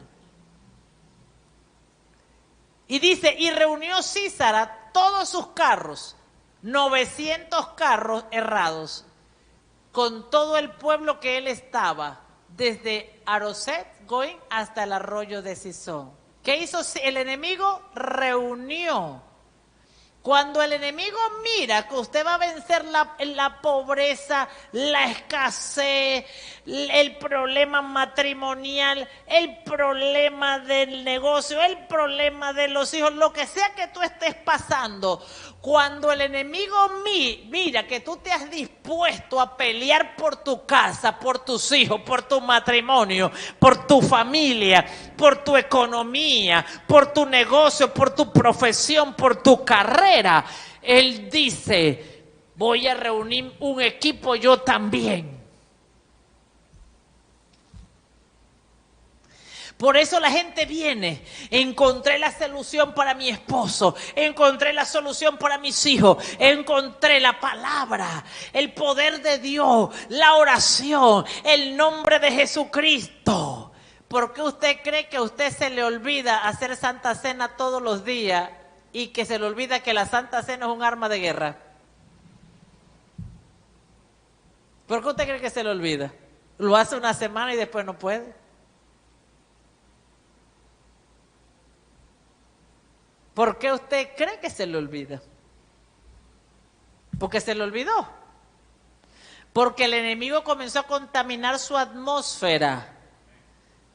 Y dice, y reunió Císara todos sus carros, 900 carros errados, con todo el pueblo que él estaba, desde Aroset Goim hasta el arroyo de Sison. ¿Qué hizo el enemigo? Reunió. Cuando el enemigo mira que usted va a vencer la pobreza, la escasez, el problema matrimonial, el problema del negocio, el problema de los hijos, lo que sea que tú estés pasando, cuando el enemigo mira que tú te has dispuesto a pelear por tu casa, por tus hijos, por tu matrimonio, por tu familia, por tu economía, por tu negocio, por tu profesión, por tu carrera, él dice, voy a reunir un equipo yo también. Por eso la gente viene, encontré la solución para mi esposo, encontré la solución para mis hijos, encontré la palabra, el poder de Dios, la oración, el nombre de Jesucristo. ¿Por qué usted cree que a usted se le olvida hacer Santa Cena todos los días y que se le olvida que la Santa Cena es un arma de guerra? ¿Por qué usted cree que se le olvida? Lo hace una semana y después no puede. ¿Por qué usted cree que se le olvida? Porque se le olvidó. Porque el enemigo comenzó a contaminar su atmósfera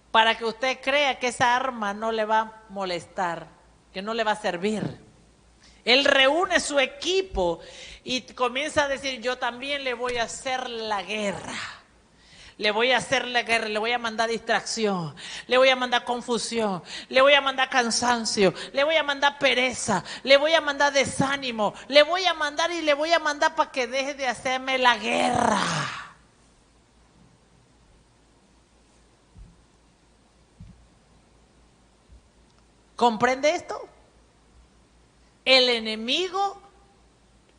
para que usted crea que esa arma no le va a molestar, que no le va a servir. Él reúne su equipo y comienza a decir, yo también le voy a hacer la guerra. Le voy a hacer la guerra, le voy a mandar distracción, le voy a mandar confusión, le voy a mandar cansancio, le voy a mandar pereza, le voy a mandar desánimo, le voy a mandar y le voy a mandar para que deje de hacerme la guerra. ¿Comprende esto? El enemigo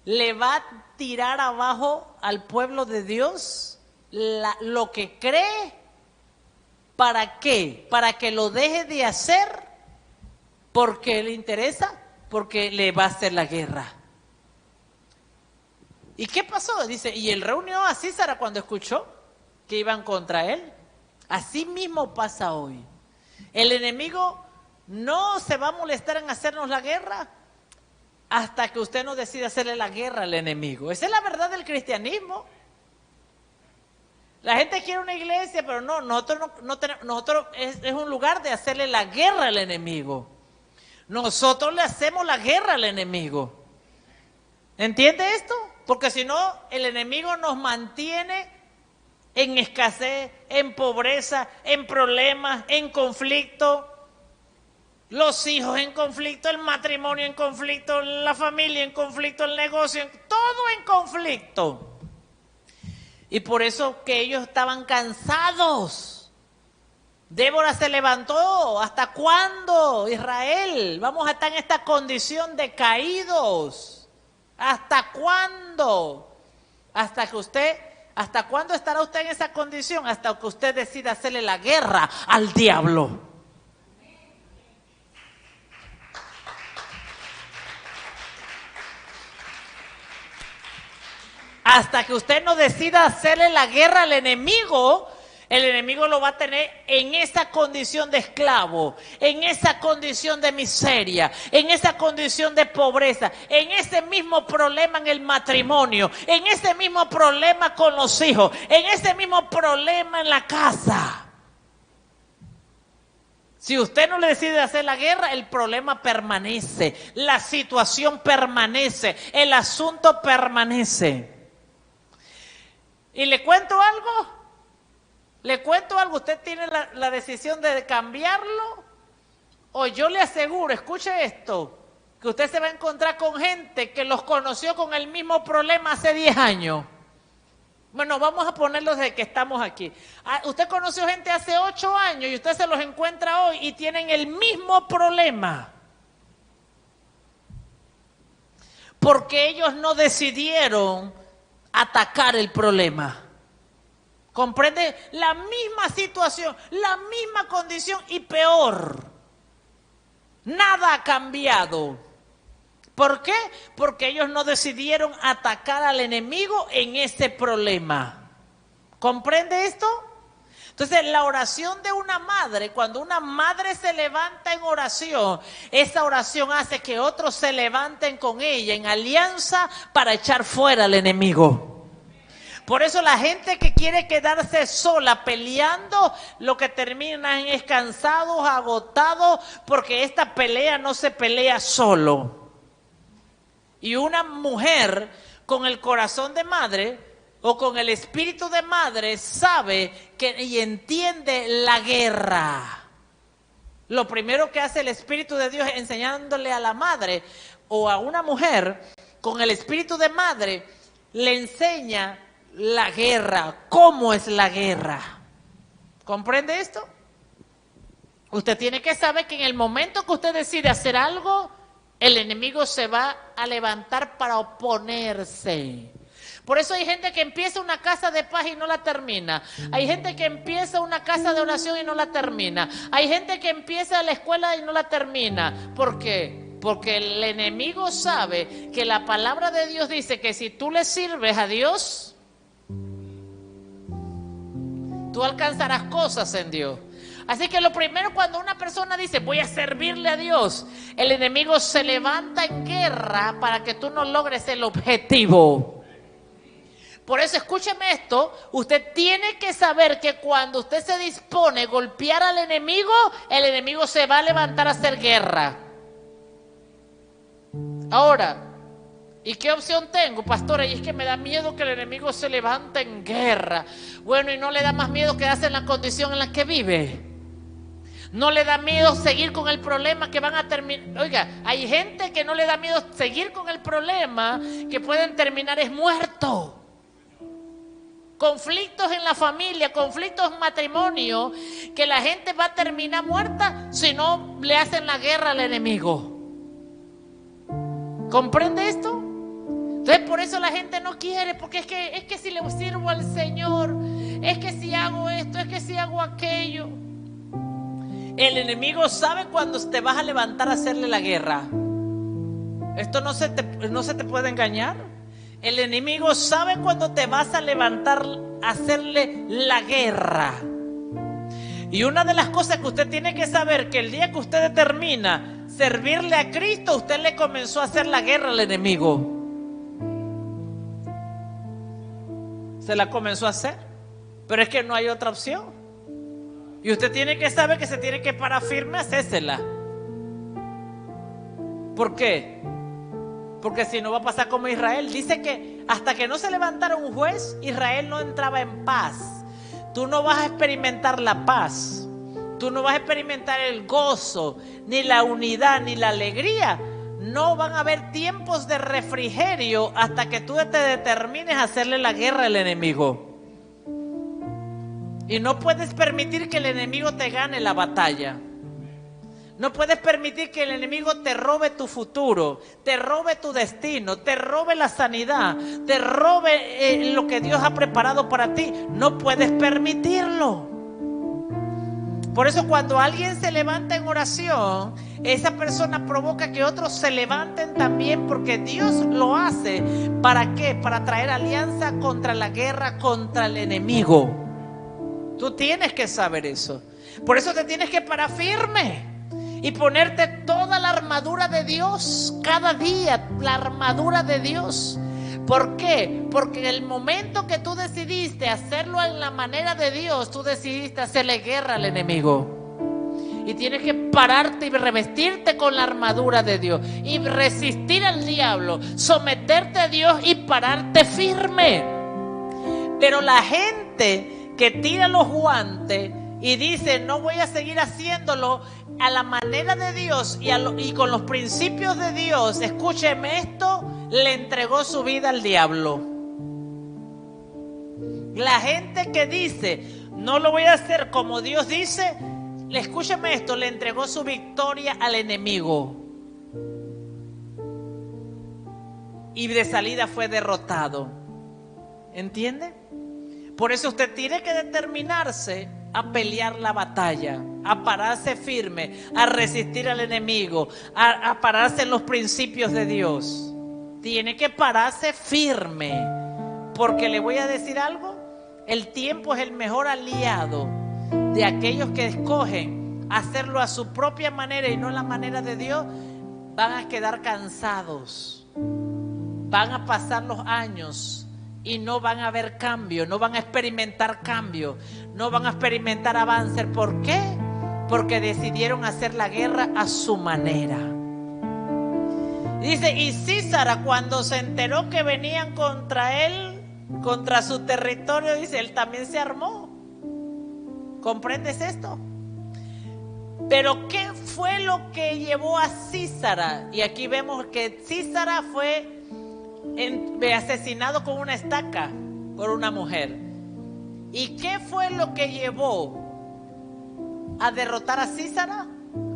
le va a tirar abajo al pueblo de Dios lo que cree. ¿Para qué? Para que lo deje de hacer porque le interesa, porque le va a hacer la guerra. ¿Y qué pasó? Dice, y él reunió a Císara cuando escuchó que iban contra él. Así mismo pasa hoy. El enemigo no se va a molestar en hacernos la guerra hasta que usted no decida hacerle la guerra al enemigo. Esa es la verdad del cristianismo. La gente quiere una iglesia, pero no, nosotros es un lugar de hacerle la guerra al enemigo. Nosotros le hacemos la guerra al enemigo. ¿Entiende esto? Porque si no, el enemigo nos mantiene en escasez, en pobreza, en problemas, en conflicto. Los hijos en conflicto, el matrimonio en conflicto, la familia en conflicto, el negocio, todo en conflicto. Y por eso que ellos estaban cansados. Débora se levantó. ¿Hasta cuándo, Israel? Vamos a estar en esta condición de caídos. ¿Hasta cuándo? Hasta que usted ¿Hasta cuándo estará usted en esa condición? Hasta que usted decida hacerle la guerra al diablo. Hasta que usted no decida hacerle la guerra al enemigo, el enemigo lo va a tener en esa condición de esclavo, en esa condición de miseria, en esa condición de pobreza, en ese mismo problema en el matrimonio, en ese mismo problema con los hijos, en ese mismo problema en la casa. Si usted no le decide hacer la guerra, el problema permanece, la situación permanece, el asunto permanece. ¿Y le cuento algo? ¿Usted tiene la decisión de cambiarlo? O yo le aseguro, escuche esto, que usted se va a encontrar con gente que los conoció con el mismo problema hace 10 años. Bueno, vamos a ponerlo desde que estamos aquí. Usted conoció gente hace 8 años y usted se los encuentra hoy y tienen el mismo problema. Porque ellos no decidieron atacar el problema. ¿Comprende? La misma situación, la misma condición y peor. Nada ha cambiado. ¿Por qué? Porque ellos no decidieron atacar al enemigo en ese problema. ¿Comprende esto? Entonces, la oración de una madre, cuando una madre se levanta en oración, esa oración hace que otros se levanten con ella en alianza para echar fuera al enemigo. Por eso la gente que quiere quedarse sola peleando, lo que terminan es cansados, agotados, porque esta pelea no se pelea solo. Y una mujer con el corazón de madre o con el espíritu de madre sabe y entiende la guerra. Lo primero que hace el Espíritu de Dios es enseñándole a la madre o a una mujer con el espíritu de madre, le enseña la guerra, cómo es la guerra. ¿Comprende esto? Usted tiene que saber que en el momento que usted decide hacer algo, el enemigo se va a levantar para oponerse. Por eso hay gente que empieza una casa de paz y no la termina. Hay gente que empieza una casa de oración y no la termina. Hay gente que empieza la escuela y no la termina. ¿Por qué? Porque el enemigo sabe que la palabra de Dios dice que si tú le sirves a Dios, tú alcanzarás cosas en Dios. Así que lo primero, cuando una persona dice voy a servirle a Dios, el enemigo se levanta en guerra para que tú no logres el objetivo. Por eso, escúcheme esto, usted tiene que saber que cuando usted se dispone a golpear al enemigo, el enemigo se va a levantar a hacer guerra. Ahora, ¿y qué opción tengo, pastora? Y es que me da miedo que el enemigo se levante en guerra. Bueno, ¿y no le da más miedo quedarse en la condición en la que vive? ¿No le da miedo seguir con el problema que van a terminar? Oiga, hay gente que no le da miedo seguir con el problema que pueden terminar es muerto. Conflictos en la familia, conflictos en matrimonio, que la gente va a terminar muerta si no le hacen la guerra al enemigo. ¿Comprende esto? Entonces por eso la gente no quiere, porque es que si le sirvo al Señor, es que si hago esto, es que si hago aquello. El enemigo sabe cuando te vas a levantar a hacerle la guerra. Esto no se te puede engañar. El enemigo sabe cuando te vas a levantar a hacerle la guerra. Y una de las cosas que usted tiene que saber, que el día que usted determina servirle a Cristo, usted le comenzó a hacer la guerra al enemigo. Se la comenzó a hacer, pero es que no hay otra opción. Y usted tiene que saber que se tiene que parar firme a hacérsela. ¿Por qué? Porque si no va a pasar como Israel. Dice que hasta que no se levantara un juez, Israel no entraba en paz. Tú no vas a experimentar la paz. Tú no vas a experimentar el gozo, ni la unidad, ni la alegría. No van a haber tiempos de refrigerio hasta que tú te determines a hacerle la guerra al enemigo. Y no puedes permitir que el enemigo te gane la batalla. No puedes permitir que el enemigo te robe tu futuro, te robe tu destino, te robe la sanidad, te robe lo que Dios ha preparado para ti. No puedes permitirlo. Por eso cuando alguien se levanta en oración, esa persona provoca que otros se levanten también, porque Dios lo hace. ¿Para qué? Para traer alianza contra la guerra, contra el enemigo. Tú tienes que saber eso. Por eso te tienes que parar firme y ponerte toda la armadura de Dios, cada día la armadura de Dios. ¿Por qué? Porque en el momento que tú decidiste hacerlo en la manera de Dios, tú decidiste hacerle guerra al enemigo. Y tienes que pararte y revestirte con la armadura de Dios y resistir al diablo, someterte a Dios y pararte firme. Pero la gente que tira los guantes y dice: no voy a seguir haciéndolo a la manera de Dios y con los principios de Dios, escúcheme esto, le entregó su vida al diablo. La gente que dice: no lo voy a hacer como Dios dice, escúcheme esto, le entregó su victoria al enemigo. Y de salida fue derrotado. ¿Entiende? Por eso usted tiene que determinarse a pelear la batalla, a pararse firme, a resistir al enemigo, a pararse en los principios de Dios. Tiene que pararse firme, porque le voy a decir algo: el tiempo es el mejor aliado de aquellos que escogen hacerlo a su propia manera y no a la manera de Dios. Van a quedar cansados, van a pasar los años y no van a ver cambio, no van a experimentar cambio, no van a experimentar avance. ¿Por qué? Porque decidieron hacer la guerra a su manera. Dice: y Sísara, cuando se enteró que venían contra él, contra su territorio, dice, él también se armó. ¿Comprendes esto? Pero ¿qué fue lo que llevó a Sísara? Y aquí vemos que Sísara fue asesinado con una estaca por una mujer. ¿Y qué fue lo que llevó a derrotar a Sísara?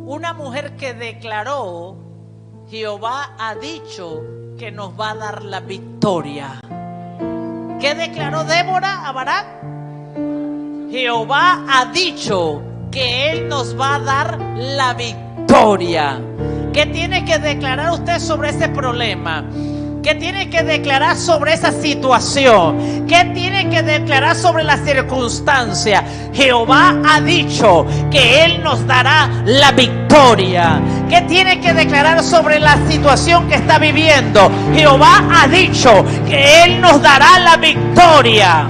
Una mujer que declaró: Jehová ha dicho que nos va a dar la victoria. ¿Qué declaró Débora a Barak? Jehová ha dicho que Él nos va a dar la victoria. ¿Qué tiene que declarar usted sobre ese problema? ¿Qué tiene que declarar sobre esa situación? ¿Qué tiene que declarar sobre la circunstancia? Jehová ha dicho que Él nos dará la victoria. ¿Qué tiene que declarar sobre la situación que está viviendo? Jehová ha dicho que Él nos dará la victoria.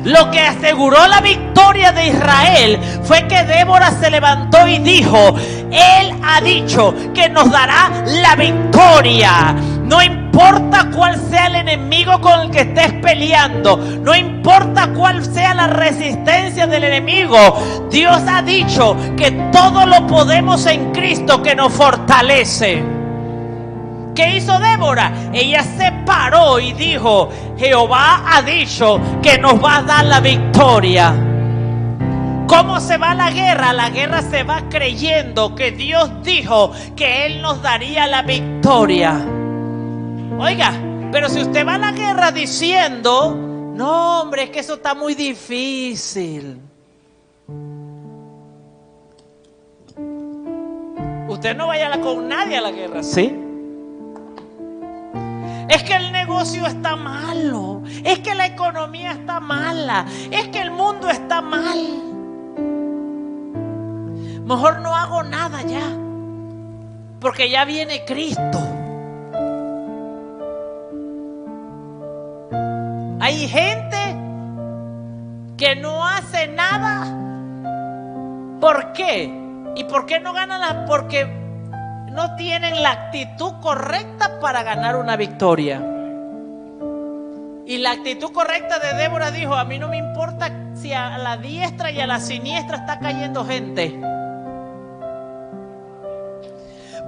Lo que aseguró la victoria de Israel fue que Débora se levantó y dijo: Él ha dicho que nos dará la victoria. No importa cuál sea el enemigo con el que estés peleando, no importa cuál sea la resistencia del enemigo, Dios ha dicho que todo lo podemos en Cristo que nos fortalece. ¿Qué hizo Débora? Ella se paró y dijo: Jehová ha dicho que nos va a dar la victoria. ¿Cómo se va la guerra? La guerra se va creyendo que Dios dijo que Él nos daría la victoria. Oiga, pero si usted va a la guerra diciendo: no, hombre, es que eso está muy difícil. Usted no vaya con nadie a la guerra, ¿sí? Es que el negocio está malo, es que la economía está mala, es que el mundo está mal. Mejor no hago nada ya, porque ya viene Cristo. Hay gente que no hace nada. ¿Por qué? ¿Y por qué no ganan? Porque no tienen la actitud correcta para ganar una victoria. Y la actitud correcta de Débora dijo: a mí no me importa si a la diestra y a la siniestra está cayendo gente,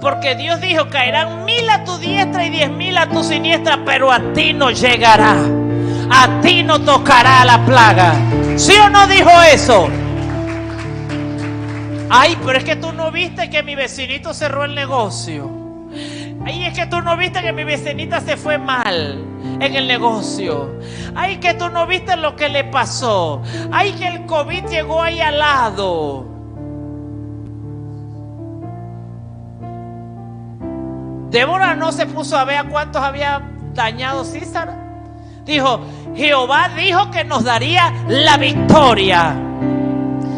porque Dios dijo: caerán 1000 a tu diestra y 10,000 a tu siniestra, pero a ti no llegará, a ti no tocará la plaga. ¿Sí o no dijo eso? Ay, pero es que tú no viste que mi vecinito cerró el negocio. Ay, es que tú no viste que mi vecinita se fue mal en el negocio. Ay, que tú no viste lo que le pasó. Ay, que el COVID llegó ahí al lado. Débora no se puso a ver a cuántos había dañado Císara. Dijo, Jehová dijo que nos daría la victoria.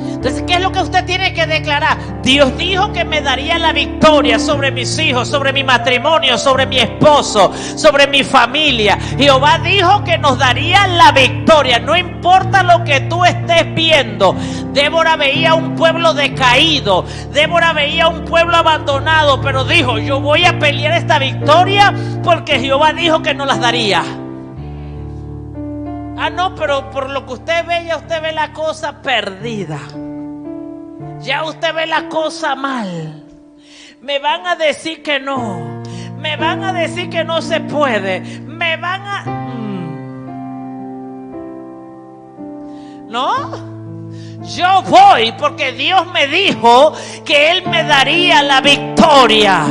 Entonces, ¿qué es lo que usted tiene que declarar? Dios dijo que me daría la victoria sobre mis hijos, sobre mi matrimonio, sobre mi esposo, sobre mi familia. Jehová dijo que nos daría la victoria. No importa lo que tú estés viendo. Débora veía un pueblo decaído. Débora veía un pueblo abandonado. Pero dijo, yo voy a pelear esta victoria porque Jehová dijo que nos las daría. Ah, no, pero por lo que usted ve, ya usted ve la cosa perdida. Ya usted ve la cosa mal. Me van a decir que no. Me van a decir que no se puede. Me van a... ¿No? Yo voy porque Dios me dijo que Él me daría la victoria.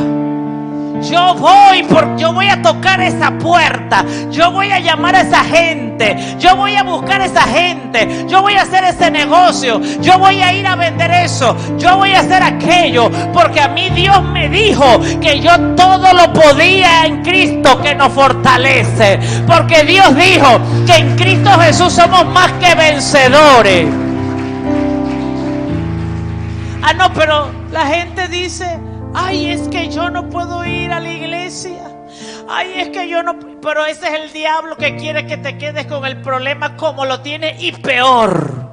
Yo voy a tocar esa puerta. Yo voy a llamar a esa gente. Yo voy a buscar a esa gente. Yo voy a hacer ese negocio. Yo voy a ir a vender eso. Yo voy a hacer aquello. Porque a mí Dios me dijo que yo todo lo podía en Cristo que nos fortalece. Porque Dios dijo que en Cristo Jesús somos más que vencedores. Ah, no, pero la gente dice... Ay, es que yo no puedo ir a la iglesia. Ay, es que yo no... Pero ese es el diablo que quiere que te quedes con el problema como lo tiene y peor.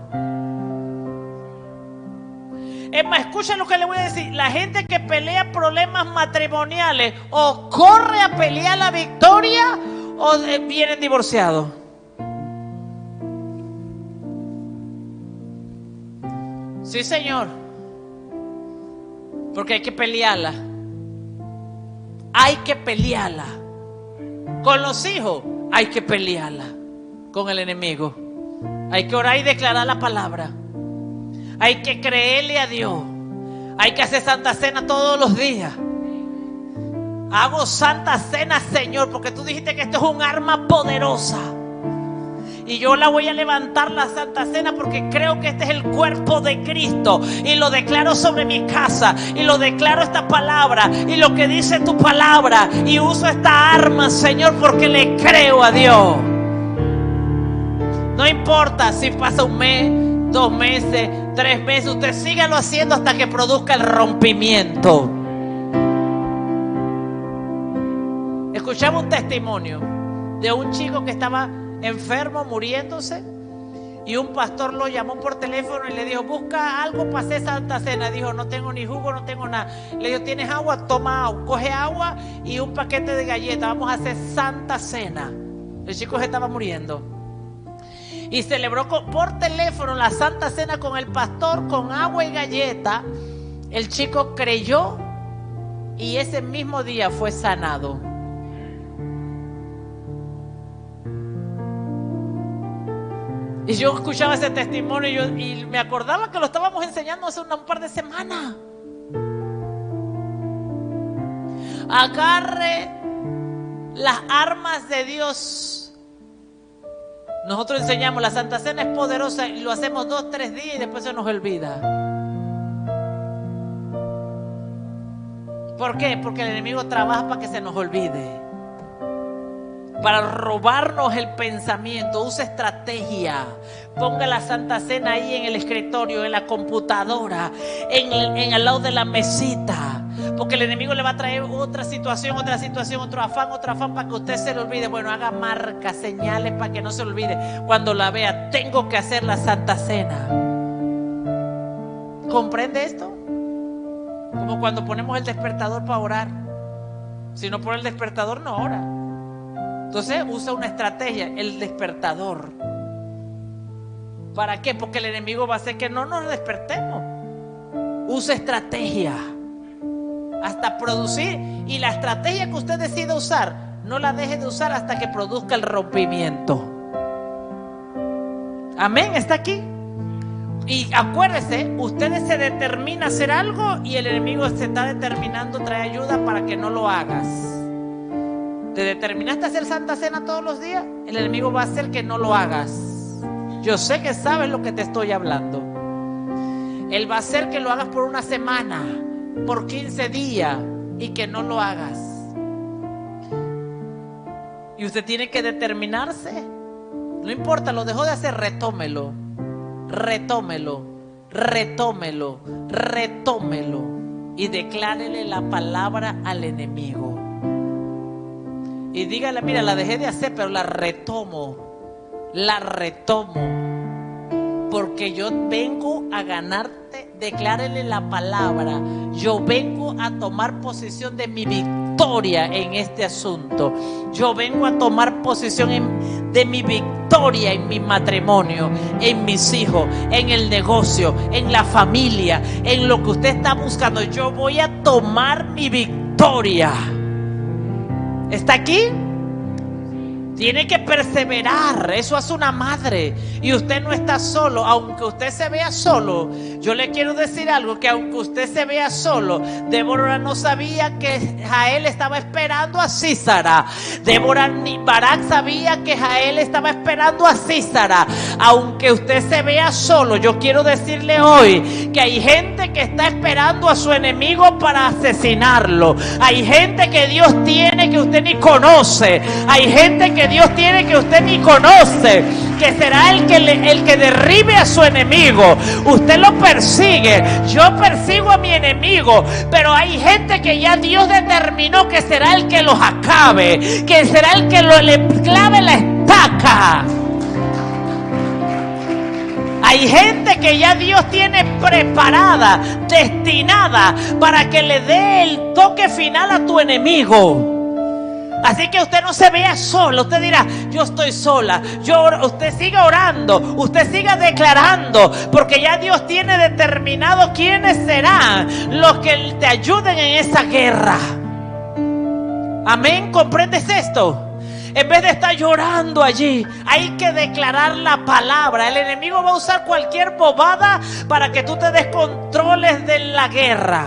Es más, escucha lo que le voy a decir. La gente que pelea problemas matrimoniales o corre a pelear la victoria o vienen divorciados. Sí, señor. Porque hay que pelearla. Hay que pelearla. Con los hijos hay que pelearla. Con el enemigo hay que orar y declarar la palabra. Hay que creerle a Dios. Hay que hacer Santa Cena todos los días. Hago Santa Cena, Señor, porque tú dijiste que esto es un arma poderosa. Y yo la voy a levantar, la Santa Cena, porque creo que este es el cuerpo de Cristo. Y lo declaro sobre mi casa. Y lo declaro esta palabra. Y lo que dice tu palabra. Y uso esta arma, Señor, porque le creo a Dios. No importa si pasa un mes, 2 meses, 3 meses. Usted sígalo haciendo hasta que produzca el rompimiento. Escuchamos un testimonio de un chico que estaba enfermo, muriéndose, y un pastor lo llamó por teléfono y le dijo, busca algo para hacer Santa Cena. Dijo, no tengo ni jugo, no tengo nada. Le dijo, ¿tienes agua? Toma agua, coge agua y un paquete de galletas, vamos a hacer Santa Cena. El chico se estaba muriendo y celebró por teléfono la Santa Cena con el pastor, con agua y galleta. El chico creyó y ese mismo día fue sanado. Y yo escuchaba ese testimonio y me acordaba que lo estábamos enseñando hace un par de semanas. Agarre las armas de Dios. Nosotros enseñamos, la Santa Cena es poderosa y lo hacemos 2, 3 días y después se nos olvida. ¿Por qué? Porque el enemigo trabaja para que se nos olvide. Para robarnos el pensamiento. Usa estrategia. Ponga la Santa Cena ahí en el escritorio, en la computadora, en al lado de la mesita. Porque el enemigo le va a traer otra situación, otro afán para que usted se le olvide. Bueno, haga marcas, señales para que no se olvide. Cuando la vea, tengo que hacer la Santa Cena. ¿Comprende esto? Como cuando ponemos el despertador para orar. Si no pone el despertador, no ora. Entonces usa una estrategia, el despertador. ¿Para qué? Porque el enemigo va a hacer que no nos despertemos. Usa estrategia hasta producir. Y la estrategia que usted decida usar, no la deje de usar hasta que produzca el rompimiento. Amén, ¿está aquí? Y acuérdese, ustedes se determinan a hacer algo y el enemigo se está determinando a traer ayuda para que no lo hagas. ¿Te determinaste a hacer Santa Cena todos los días? El enemigo va a hacer que no lo hagas. Yo sé que sabes lo que te estoy hablando. Él va a hacer que lo hagas por una semana, por 15 días y que no lo hagas. Y usted tiene que determinarse. No importa, lo dejó de hacer, retómelo. Retómelo, retómelo, retómelo y declárele la palabra al enemigo. Y dígale, mira, la dejé de hacer, pero la retomo, porque yo vengo a ganarte. Declárele la palabra. Yo vengo a tomar posesión de mi victoria en este asunto. Yo vengo a tomar posesión de mi victoria en mi matrimonio, en mis hijos, en el negocio, en la familia, en lo que usted está buscando. Yo voy a tomar mi victoria. ¿Está aquí? Tiene que perseverar. Eso hace una madre. Y usted no está solo. Aunque usted se vea solo, yo le quiero decir algo, que aunque usted se vea solo, Débora no sabía que Jael estaba esperando a Sísara. Débora ni Barak sabía que Jael estaba esperando a Sísara. Aunque usted se vea solo, yo quiero decirle hoy que hay gente que está esperando a su enemigo para asesinarlo. Hay gente que Dios tiene que usted ni conoce. Hay gente que Dios tiene que usted ni conoce, que será el que derribe a su enemigo. Usted lo persigue, yo persigo a mi enemigo, pero hay gente que ya Dios determinó que será el que los acabe, que será el que le clave la estaca. Hay gente que ya Dios tiene preparada, destinada para que le dé el toque final a tu enemigo. Así que usted no se vea solo. Usted dirá, yo estoy sola. Usted siga orando, usted siga declarando, porque ya Dios tiene determinado quiénes serán los que te ayuden en esa guerra. Amén, ¿comprendes esto? En vez de estar llorando allí, hay que declarar la palabra. El enemigo va a usar cualquier bobada para que tú te descontroles de la guerra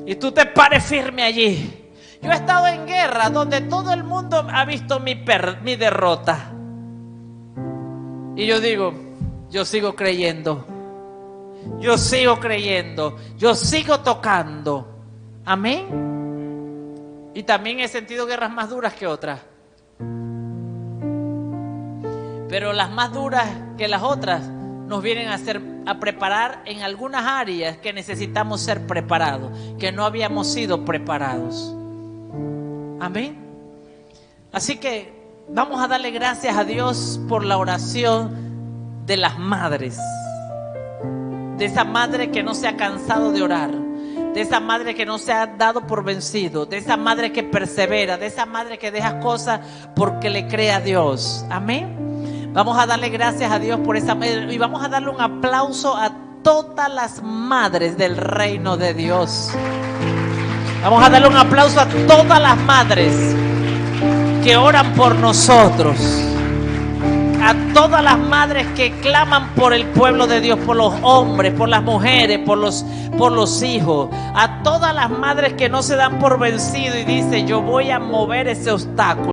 y tú te pares firme allí. Yo he estado en guerra donde todo el mundo ha visto mi derrota. Y yo digo, yo sigo creyendo. Yo sigo creyendo. Yo sigo tocando. Amén. Y también he sentido guerras más duras que otras. Pero las más duras que las otras nos vienen a preparar en algunas áreas que necesitamos ser preparados, que no habíamos sido preparados. Amén. Así que vamos a darle gracias a Dios por la oración de las madres. De esa madre que no se ha cansado de orar. De esa madre que no se ha dado por vencido. De esa madre que persevera. De esa madre que deja cosas porque le cree a Dios. Amén. Vamos a darle gracias a Dios por esa madre. Y vamos a darle un aplauso a todas las madres del reino de Dios. Vamos a darle un aplauso a todas las madres que oran por nosotros. A todas las madres que claman por el pueblo de Dios, por los hombres, por las mujeres, por los hijos. A todas las madres que no se dan por vencido y dicen, yo voy a mover ese obstáculo.